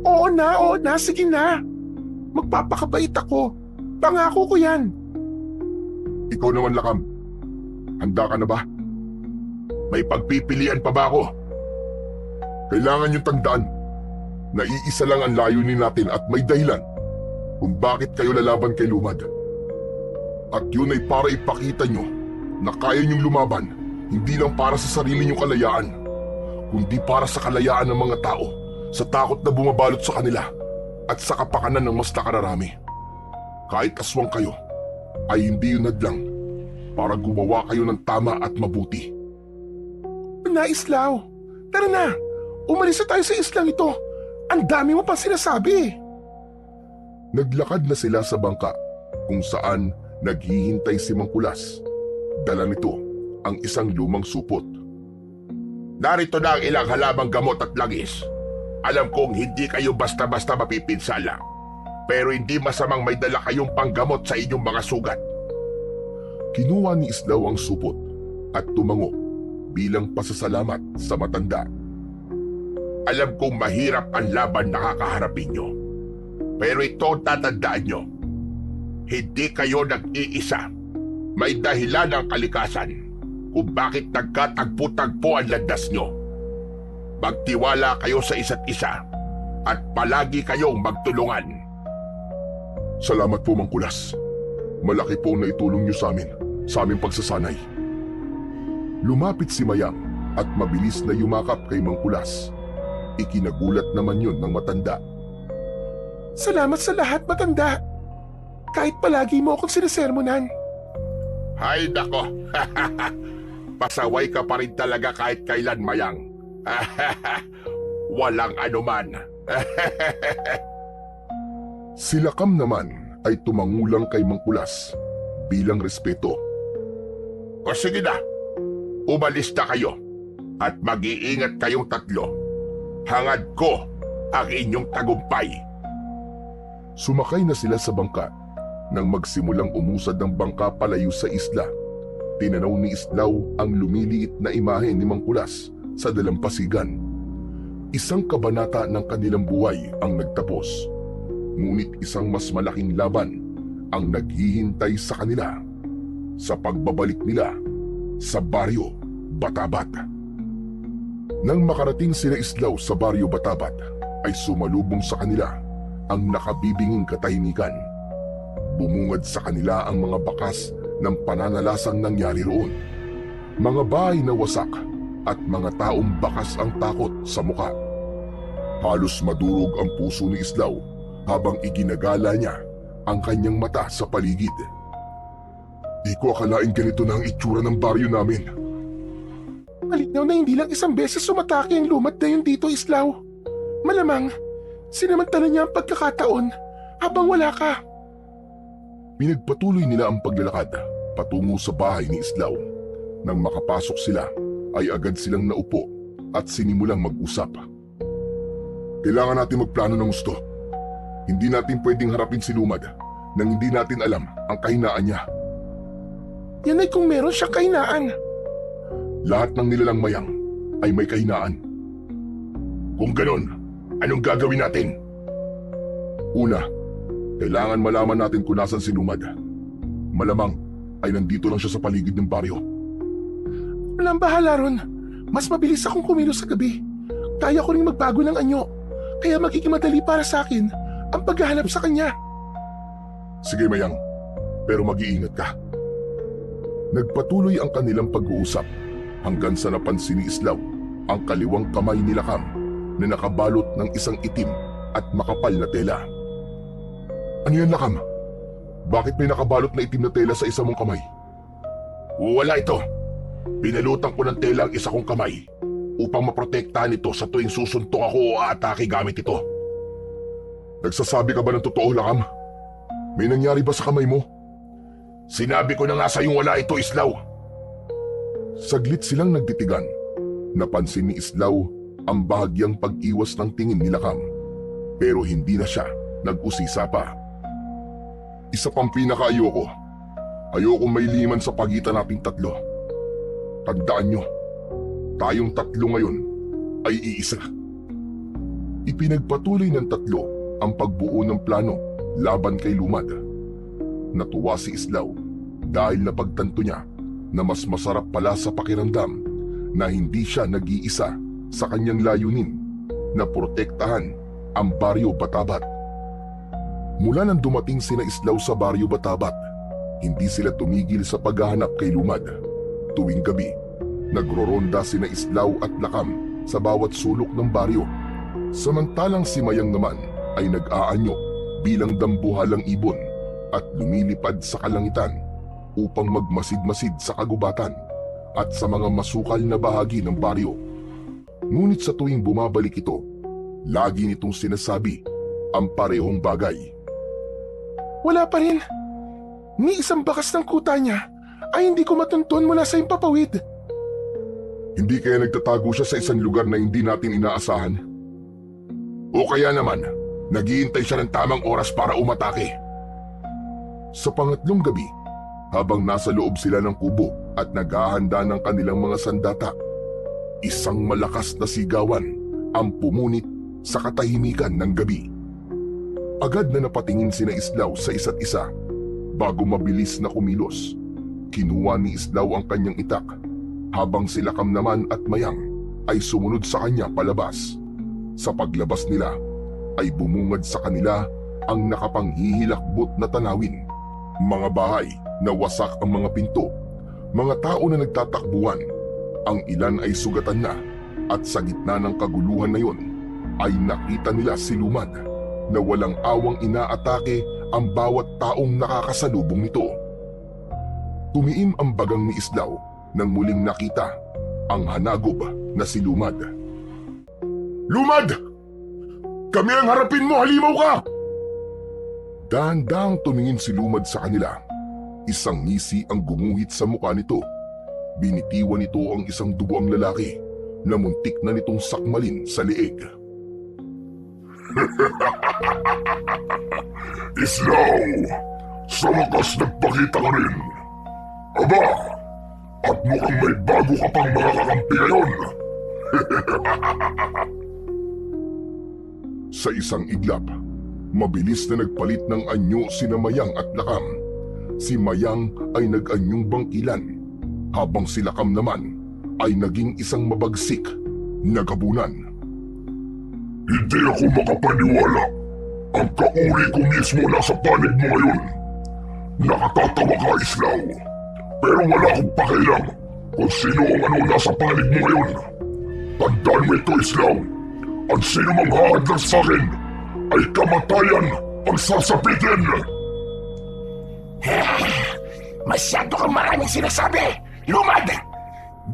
Oo na, sige na. Magpapakabait ako. Pangako ko yan. Ikaw naman, Lakam. Handa ka na ba? May pagpipilian pa ba ako? Kailangan niyong tandaan na iisa lang ang layunin natin at may dahilan kung bakit kayo lalaban kay Lumad. At yun ay para ipakita niyo na kaya niyong lumaban hindi lang para sa sarili niyong kalayaan, kundi para sa kalayaan ng mga tao sa takot na bumabalot sa kanila at sa kapakanan ng mas nakararami. Kahit aswang kayo, ay hindi yun hadlang para gumawa kayo ng tama at mabuti. Na, Islaw. Tara na. Umalis na tayo sa islang ito. Ang dami mo pang sinasabi. Naglakad na sila sa bangka kung saan naghihintay si Mang Kulas. Dala nito ang isang lumang supot. Narito na ang ilang halamang gamot at langis. Alam kong hindi kayo basta-basta mapipinsala. Pero hindi masamang may dala kayong panggamot sa inyong mga sugat. Kinuha ni Islaw ang supot at tumango bilang pasasalamat sa matanda. Alam kong mahirap ang laban na kakaharapin nyo. Pero ito ang tatandaan nyo. Hindi kayo nag-iisa. May dahilan ang kalikasan kung bakit nagkatagpo-tagpo ang landas nyo. Magtiwala kayo sa isa't isa at palagi kayong magtulungan. Salamat po, Mang Kulas. Malaki po na itulong niyo sa amin, sa aming pagsasanay. Lumapit si Mayang at mabilis na yumakap kay Mang Kulas. Ikinagulat naman yun ng matanda. Salamat sa lahat, matanda. Kahit palagi mo akong sinasermonan. Hay nako, pasaway ka pa rin talaga kahit kailan, Mayang. Walang anuman. Si Lakam naman ay tumangulang kay Mang Kulas bilang respeto. O sige na, umalis na kayo at mag-iingat kayong tatlo. Hangad ko ang inyong tagumpay. Sumakay na sila sa bangka. Nang magsimulang umusad ang bangka palayo sa isla, tinanaw ni Islaw ang lumiliit na imahe ni Mang Kulas sa dalampasigan. Isang kabanata ng kanilang buhay ang nagtapos. Ngunit isang mas malaking laban ang naghihintay sa kanila sa pagbabalik nila sa Baryo Batabat. Nang makarating sila Islaw sa Baryo Batabat, ay sumalubong sa kanila ang nakabibinging katahimikan. Bumungad sa kanila ang mga bakas ng pananalasang nangyari roon. Mga bahay na wasak at mga taong bakas ang takot sa muka. Halos madurog ang puso ni Islaw habang iginagala niya ang kanyang mata sa paligid. Di ko akalaing ganito na ang itsura ng baryo namin. Malinaw na hindi lang isang beses sumatake ang lumad na yun dito, Islaw. Malamang, sinamantala niya ang pagkakataon habang wala ka. Pinagpatuloy nila ang paglalakad patungo sa bahay ni Islaw. Nang makapasok sila, ay agad silang naupo at sinimulang mag-usap. Kailangan natin magplano ng gusto. Hindi natin pwedeng harapin si Lumad nang hindi natin alam ang kahinaan niya. Yan ay kung meron siyang kahinaan. Lahat ng nilalang Mayang ay may kahinaan. Kung ganon, anong gagawin natin? Una, kailangan malaman natin kung nasan si Lumad. Malamang ay nandito lang siya sa paligid ng baryo. Walang bahala ron. Mas mabilis akong kumilos sa gabi. Kaya ko rin magbago ng anyo. Kaya magiging madali para sa akin ang paghahanap sa kanya. Sige Mayang, pero mag-iingat ka. Nagpatuloy ang kanilang pag-uusap hanggang sa napansin ni Islaw ang kaliwang kamay ni Lakam na nakabalot ng isang itim at makapal na tela. Ano yan, Lakam? Bakit may nakabalot na itim na tela sa isa mong kamay? Wala ito. Pinalutan ko ng tela ang isa kong kamay upang maprotektahan ito sa tuwing susuntok ako o aatake gamit ito. Nagsasabi ka ba ng totoo, Lakam? May nangyari ba sa kamay mo? Sinabi ko na nga sa'yong wala ito, Islaw. Saglit silang nagtitigan. Napansin ni Islaw ang bahagyang pag-iwas ng tingin ni Lakam. Pero hindi na siya nag-usisa pa. Isa pang pinakaayoko. Ayokong may liman sa pagitan nating tatlo. Tandaan nyo, tayong tatlo ngayon ay iisa. Ipinagpatuloy ng tatlo ang pagbuo ng plano laban kay Lumad. Natuwa si Islaw dahil napagtanto niya na mas masarap pala sa pakiramdam na hindi siya nag-iisa sa kanyang layunin na protektahan ang Baryo Batabat. Mula nang dumating sina Islaw sa Baryo Batabat, hindi sila tumigil sa paghahanap kay Lumad. Tuwing gabi, nagroronda sina Islaw at Lakam sa bawat sulok ng baryo. Samantalang si Mayang naman ay nag-aanyo bilang dambuhalang ibon at lumilipad sa kalangitan upang magmasid-masid sa kagubatan at sa mga masukal na bahagi ng baryo. Ngunit sa tuwing bumabalik ito, lagi nitong sinasabi ang parehong bagay. Wala pa rin. Ni isang bakas ng kuta niya ay hindi ko matunton mula sa impapawid. Hindi kaya nagtatago siya sa isang lugar na hindi natin inaasahan? O kaya naman, naghihintay siya ng tamang oras para umatake? Sa pangatlong gabi, habang nasa loob sila ng kubo at naghahanda ng kanilang mga sandata, isang malakas na sigawan ang pumunit sa katahimikan ng gabi. Agad na napatingin sina Islaw sa isa't isa. Bago mabilis na kumilos, kinuha ni Islaw ang kanyang itak, habang si Lakam naman at Mayang ay sumunod sa kanya palabas. Sa paglabas nila ay bumungad sa kanila ang nakapanghihilakbot na tanawin. Mga bahay na wasak ang mga pinto, mga tao na nagtatakbuhan, ang ilan ay sugatan na, at sa gitna ng kaguluhan na yon ay nakita nila si Lumad na walang awang inaatake ang bawat taong nakakasalubong nito. Tumiim ang bagang ni Islaw nang muling nakita ang hanagob na si Lumad. Lumad! Kami ang harapin mo, halimaw ka! Dahan-dahang tumingin si Lumad sa kanila. Isang ngisi ang gumuhit sa mukha nito. Binitiwan nito ang isang duguang lalaki na muntik na nitong sakmalin sa leeg. Islaw! Sa wakas nagpakita ka rin. Aba! At mukhang may bago ka pang mga kakampi ngayon. Sa isang iglap, mabilis na nagpalit ng anyo sina Mayang at Lakam. Si Mayang ay nag-anyong bangkilan, habang si Lakam naman ay naging isang mabagsik na gabunan. Hindi ako makapaniwala. Ang kauri ko mismo nasa panig mo ngayon. Nakatatawa ka, Islaw. Pero wala akong pakialam kung sino ang ano nasa panig mo ngayon. Tandaan mo ito, Islaw. Ang sino mang hahadlang sa akin ay kamatayan ang sasapitin. Masyado kang maraming sinasabi! Lumad!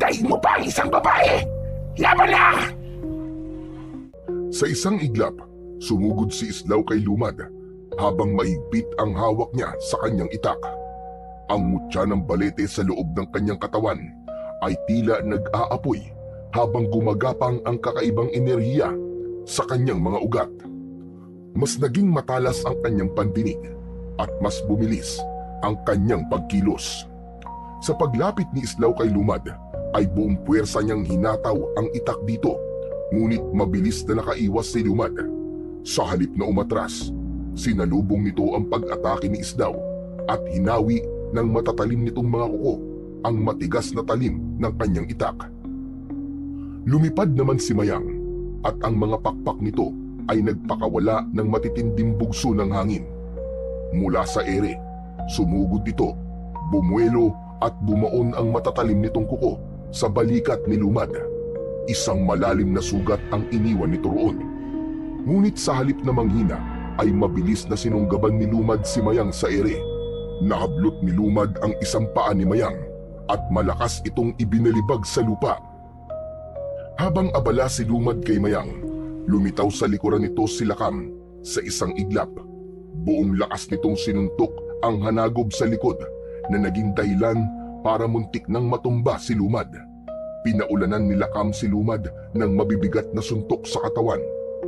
Daig mo pa ang isang babae! Laban na! Sa isang iglap, sumugod si Islaw kay Lumad habang maigpit ang hawak niya sa kanyang itak. Ang mutya ng balete sa loob ng kanyang katawan ay tila nag-aapoy habang gumagapang ang kakaibang enerhiya sa kanyang mga ugat. Mas naging matalas ang kanyang pandinig at mas bumilis ang kanyang pagkilos. Sa paglapit ni Islaw kay Lumad ay buong puwersa niyang hinataw ang itak dito, ngunit mabilis na nakaiwas si Lumad. Sa halip na umatras, sinalubong nito ang pag-atake ni Islaw at hinawi ng matatalim nitong mga kuko ang matigas na talim ng kanyang itak. Lumipad naman si Mayang at ang mga pakpak nito ay nagpakawala ng matitinding bugso ng hangin. Mula sa ere, sumugod ito, bumuelo at bumaon ang matatalim nitong kuko sa balikat ni Lumad. Isang malalim na sugat ang iniwan nito roon. Ngunit sa halip na manghina ay mabilis na sinunggaban ni Lumad si Mayang sa ere. Nakablot ni Lumad ang isang paa ni Mayang at malakas itong ibinalibag sa lupa. Habang abala si Lumad kay Mayang, lumitaw sa likuran nito si Lakam sa isang iglap. Buong lakas nitong sinuntok ang hanagob sa likod na naging dahilan para muntik nang matumba si Lumad. Pinaulanan ni Lakam si Lumad ng mabibigat na suntok sa katawan,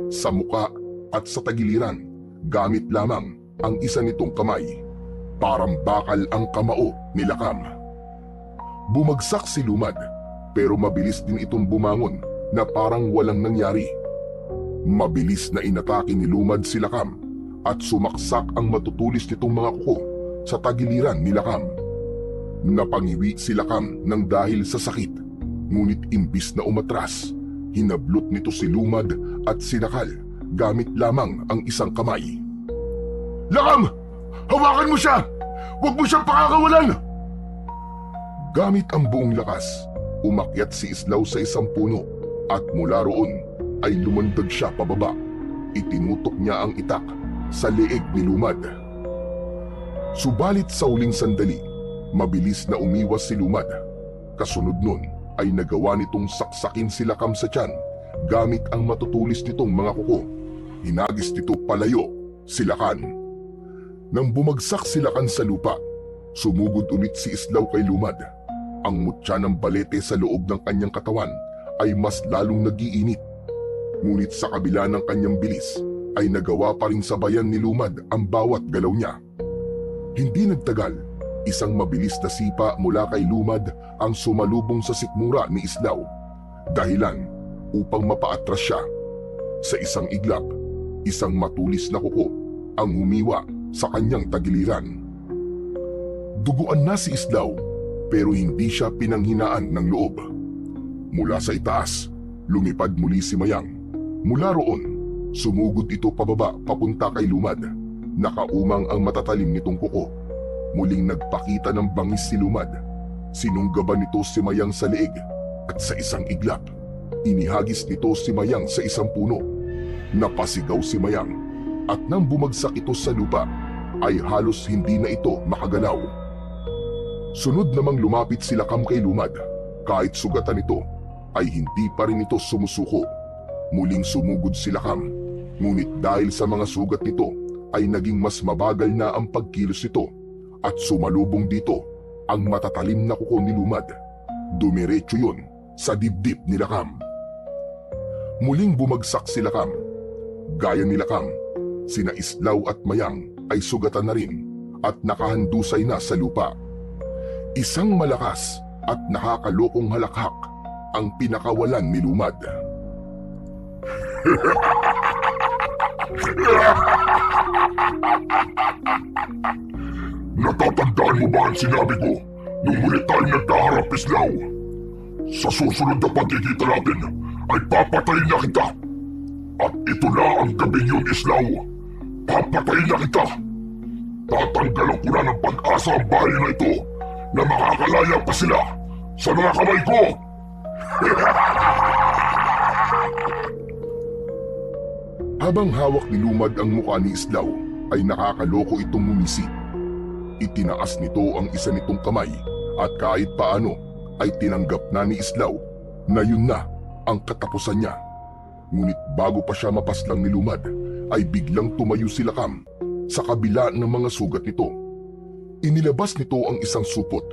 sa muka at sa tagiliran, gamit lamang ang isa nitong kamay. Parang bakal ang kamao ni Lakam. Bumagsak si Lumad, pero mabilis din itong bumangon na parang walang nangyari. Mabilis na inatake ni Lumad si Lakam at sumaksak ang matutulis nitong mga kuko sa tagiliran ni Lakam. Napangiwi si Lakam ng dahil sa sakit, ngunit imbis na umatras, hinablot nito si Lumad at sinakal gamit lamang ang isang kamay. Lakam! Hawakan mo siya! Huwag mo siyang pakakawalan! Gamit ang buong lakas, umakyat si Islaw sa isang puno at mula roon ay lumundag siya pababa. Itinutok niya ang itak sa leeg ni Lumad. Subalit sa uling sandali, mabilis na umiwas si Lumad. Kasunod nun ay nagawa nitong saksakin si Lakam sa tiyan Gamit ang matutulis nitong mga kuko, hinagis nito palayo si Lakan. Nang bumagsak si Lakan sa lupa, sumugod ulit si Islaw kay Lumad. Ang mutya ng balete sa loob ng kanyang katawan ay mas lalong nag-iinit. Ngunit sa kabila ng kanyang bilis, ay nagawa pa rin sabayan ni Lumad ang bawat galaw niya. Hindi nagtagal, isang mabilis na sipa mula kay Lumad ang sumalubong sa sikmura ni Islaw. Dahilan upang mapaatras siya. Sa isang iglap, isang matulis na kuko ang humiwa sa kanyang tagiliran. Duguan na si Islaw pero hindi siya pinanghinaan ng loob. Mula sa itaas, lumipad muli si Mayang. Mula roon, sumugod ito pababa papunta kay Lumad. Nakaumang ang matatalim nitong kuko. Muling nagpakita ng bangis si Lumad. Sinunggaban nito si Mayang sa leeg at sa isang iglap, inihagis nito si Mayang sa isang puno. Napasigaw si Mayang at nang bumagsak ito sa lupa ay halos hindi na ito makagalaw. Sunod namang lumapit si Lakam kay Lumad. Kahit sugatan ito ay hindi pa rin ito sumusuko. Muling sumugod si Lakam, ngunit dahil sa mga sugat nito ay naging mas mabagal na ang pagkilos nito at sumalubong dito ang matatalim na kuko ni Lumad. Dumiretso yun sa dibdib ni Lakam. Muling bumagsak si Lakam. Gaya ni Lakam, sina Islaw at Mayang ay sugatan na rin at nakahandusay na sa lupa. Isang malakas at nakakalokong halakhak ang pinakawalan ni Lumad. Natatandaan mo ba ang sinabi ko nung muli tayo nagkaharap, Islaw? Sa susunod na pagkikita natin ay papatayin na kita. At ito na ang gabing yun, Islaw. Papatayin na kita. Tatanggalan ko na ng pag-asa ang bahay na ito na makakalaya pa sila sa mga kamay ko. Habang hawak ni Lumad ang mukha ni Islaw, ay nakakaloko itong ngumisi. Itinaas nito ang isa nitong kamay at kahit paano ay tinanggap na ni Islaw na yun na ang katapusan niya. Ngunit bago pa siya mapaslang ni Lumad, ay biglang tumayo si Lakam sa kabila ng mga sugat nito. Inilabas nito ang isang supot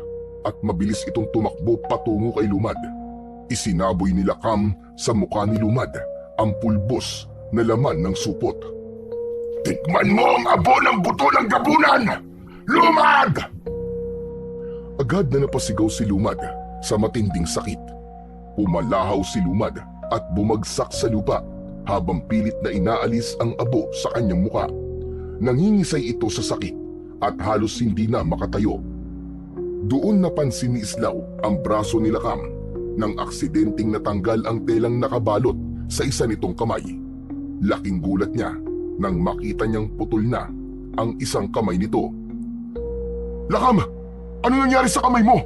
at mabilis itong tumakbo patungo kay Lumad. Isinaboy ni Lakam sa mukha ni Lumad ang pulbos na laman ng supot. Tikman mo ang abo ng buto ng gabunan! Lumad! Agad na napasigaw si Lumad sa matinding sakit. Pumalahaw si Lumad at bumagsak sa lupa habang pilit na inaalis ang abo sa kanyang muka. Nangingisay ito sa sakit at halos hindi na makatayo. Doon napansin ni Islaw ang braso ni Lakam nang aksidenteng natanggal ang telang nakabalot sa isa nitong kamay. Laking gulat niya nang makita niyang putol na ang isang kamay nito. Lakam! Ano nangyari sa kamay mo?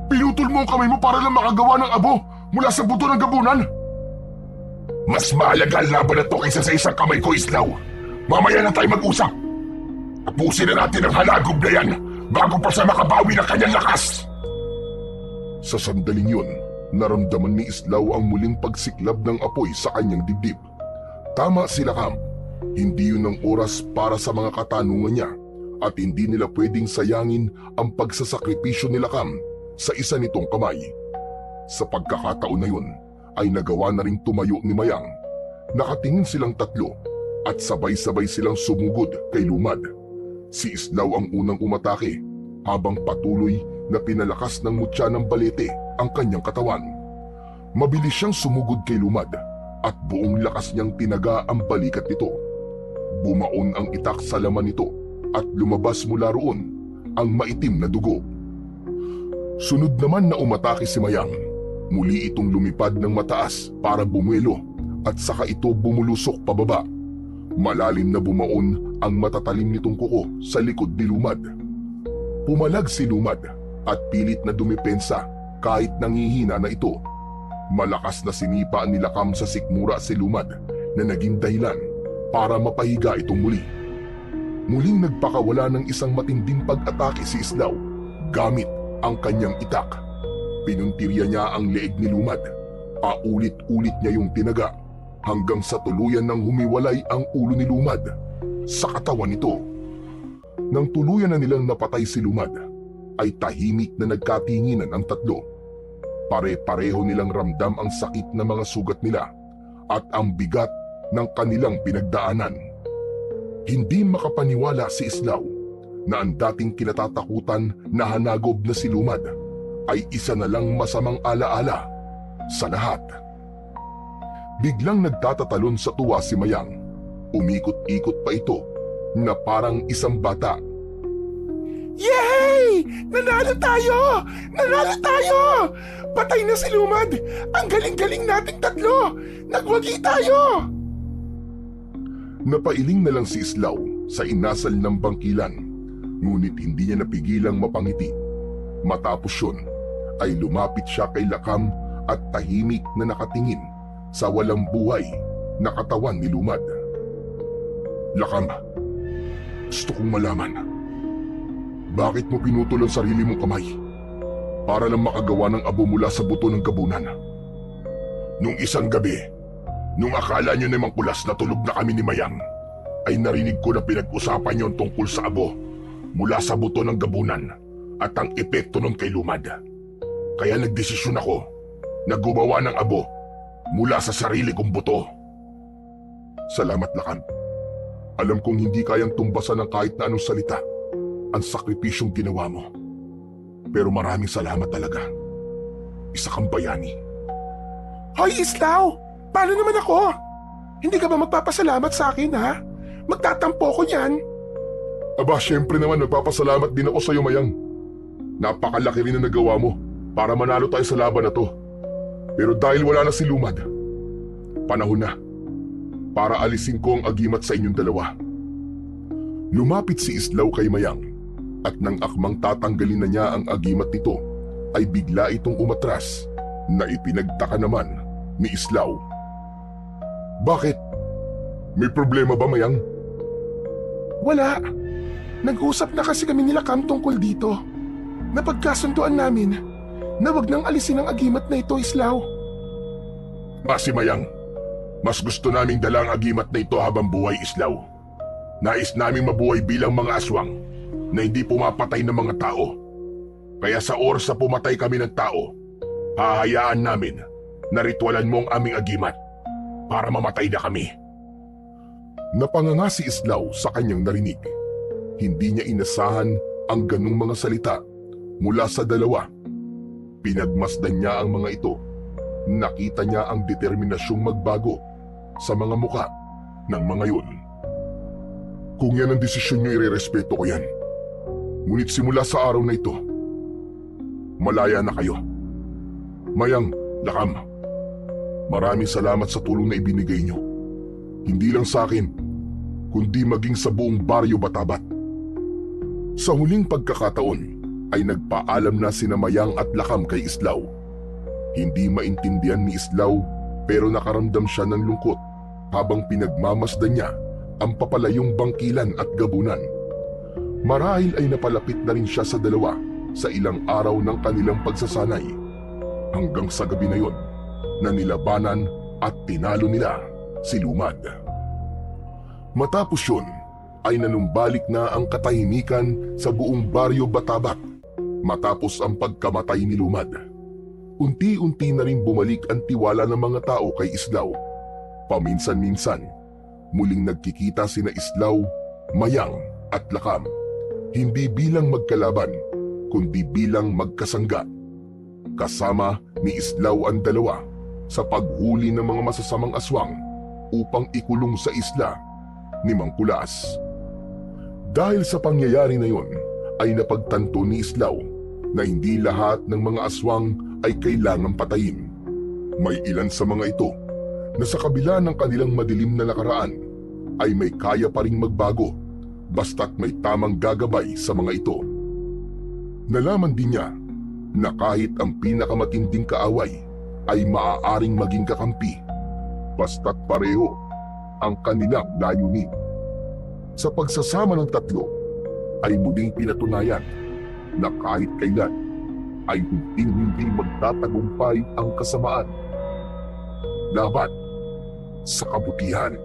Pinutol mo ang kamay mo para lang makagawa ng abo mula sa buto ng gabunan? Mas mahalaga ang laban na to kaysa sa isang kamay ko, Islaw. Mamaya na tayo mag-usap. Tapusin na natin ang halagog na yan bago pa siya makabawi ng kanyang lakas. Sa sandaling yun, naramdaman ni Islaw ang muling pagsiklab ng apoy sa kanyang dibdib. Tama si Lakam, hindi yun ang oras para sa mga katanungan niya at hindi nila pwedeng sayangin ang pagsasakripisyo ni Lakam sa isa nitong kamay. Sa pagkakataon na yun ay nagawa na ring tumayo ni Mayang. Nakatingin silang tatlo at sabay-sabay silang sumugod kay Lumad. Si Islaw ang unang umatake habang patuloy na pinalakas ng mutya ng balete ang kanyang katawan. Mabilis siyang sumugod kay Lumad at buong lakas niyang tinaga ang balikat nito. Bumaon ang itak sa laman nito at lumabas mula roon ang maitim na dugo. Sunod naman na umatake si Mayang. Muli itong lumipad ng mataas para bumuelo at saka ito bumulusok pababa. Malalim na bumaon ang matatalim nitong kuko sa likod ni Lumad. Pumalag si Lumad at pilit na dumipensa kahit nangihina na ito. Malakas na sinipa ni Lakam sa sikmura si Lumad na naging dahilan para mapahiga itong muli. Muling nagpakawala ng isang matinding pag-atake si Islaw gamit ang kanyang itak. Pinuntirya niya ang leeg ni Lumad Paulit-ulit niya yung tinaga hanggang sa tuluyan ng humiwalay ang ulo ni Lumad sa katawan nito. Nang tuluyan na nilang napatay si Lumad, ay tahimik na nagkatinginan ang tatlo. Pare-pareho nilang ramdam ang sakit na mga sugat nila at ang bigat ng kanilang pinagdaanan. Hindi makapaniwala si Islaw na ang dating kinatatakutan na hanagob na si Lumad ay isa na lang masamang alaala sa lahat. Biglang nagtatatalon sa tuwa si Mayang. Umikot-ikot pa ito na parang isang bata. Yay! Nanalo tayo! Nanalo tayo! Patay na si Lumad! Ang galing-galing nating tatlo! Nagwagi tayo! Napailing na lang si Islaw sa inasal ng bangkilan, ngunit hindi niya napigilang mapangiti. Matapos yun, ay lumapit siya kay Lakam at tahimik na nakatingin sa walang buhay na katawan ni Lumad. Lakam, gusto kong malaman, bakit mo pinutol ang sarili mong kamay para lang makagawa ng abo mula sa buto ng gabunan? Nung isang gabi, nung akala nyo namang kulas na tulog na kami ni Mayang, ay narinig ko na pinag-usapan yon tungkol sa abo mula sa buto ng gabunan at ang epekto nun kay Lumad. Kaya nagdesisyon ako na gumawa ng abo mula sa sarili kong buto. Salamat, Lakam. Alam kong hindi kayang tumbasan ng kahit na anong salita ang sakripisyong ginawa mo. Pero maraming salamat talaga. Isa kang bayani. Hoy, Islaw! Paano naman ako? Hindi ka ba magpapasalamat sa akin, ha? Magtatampo ko niyan. Aba, syempre naman nagpapasalamat din ako sa iyo, Mayang. Napakalaki rin na nagawa mo para manalo tayo sa laban na to. Pero dahil wala na si Lumad, panahon na para alisin ko ang agimat sa inyong dalawa. Lumapit si Islaw kay Mayang at nang akmang tatanggalin na niya ang agimat nito, ay bigla itong umatras na ipinagtaka naman ni Islaw. Bakit? May problema ba, Mayang? Wala. Nag-usap na kasi kami nila Cam tungkol dito. Napagkasunduan namin na wag nang alisin ang agimat na ito, Islaw. Si Mayang, mas gusto naming dala ang agimat na ito habang buhay, Islaw. Nais naming mabuhay bilang mga aswang na hindi pumapatay ng mga tao. Kaya sa oras na pumatay kami ng tao, hahayaan namin na ritualan mo ang aming agimat para mamatay na kami. Napanganga si Islaw sa kanyang narinig. Hindi niya inasahan ang ganung mga salita mula sa dalawa. Pinagmasdan niya ang mga ito. Nakita niya ang determinasyong magbago sa mga muka ng mga yun. Kung yan ang desisyon niyo, irerespeto ko yan. Ngunit simula sa araw na ito, malaya na kayo. Mayang, Lakam, maraming salamat sa tulong na ibinigay niyo. Hindi lang sa akin, kundi maging sa buong baryo Batabat. Sa huling pagkakataon ay nagpaalam na sina Mayang at Lakam kay Islaw. Hindi maintindihan ni Islaw pero nakaramdam siya ng lungkot habang pinagmamasdan niya ang papalayong bangkilan at gabunan. Marahil ay napalapit na rin siya sa dalawa sa ilang araw ng kanilang pagsasanay hanggang sa gabi na yon na nilabanan at tinalo nila si Lumad. Matapos yun ay nanumbalik na ang katahimikan sa buong baryo Batabat matapos ang pagkamatay ni Lumad. Unti-unti na rin bumalik ang tiwala ng mga tao kay Islaw. Paminsan-minsan, muling nagkikita sina Islaw, Mayang at Lakam, hindi bilang magkalaban, kundi bilang magkasangga. Kasama ni Islaw ang dalawa sa paghuli ng mga masasamang aswang upang ikulong sa isla ni Mang Kulas. Dahil sa pangyayari na yon, ay napagtanto ni Islaw na hindi lahat ng mga aswang ay kailangang patayin. May ilan sa mga ito na sa kabila ng kanilang madilim na nakaraan ay may kaya pa ring magbago basta't may tamang gagabay sa mga ito. Nalaman din niya na kahit ang pinakamatinding kaaway ay maaaring maging kakampi basta't pareho ang kanilang layunin. Sa pagsasama ng tatlo ay muling pinatunayan na kahit kailan ay hindi magtatagumpay ang kasamaan makipaglaban sa kabutihan.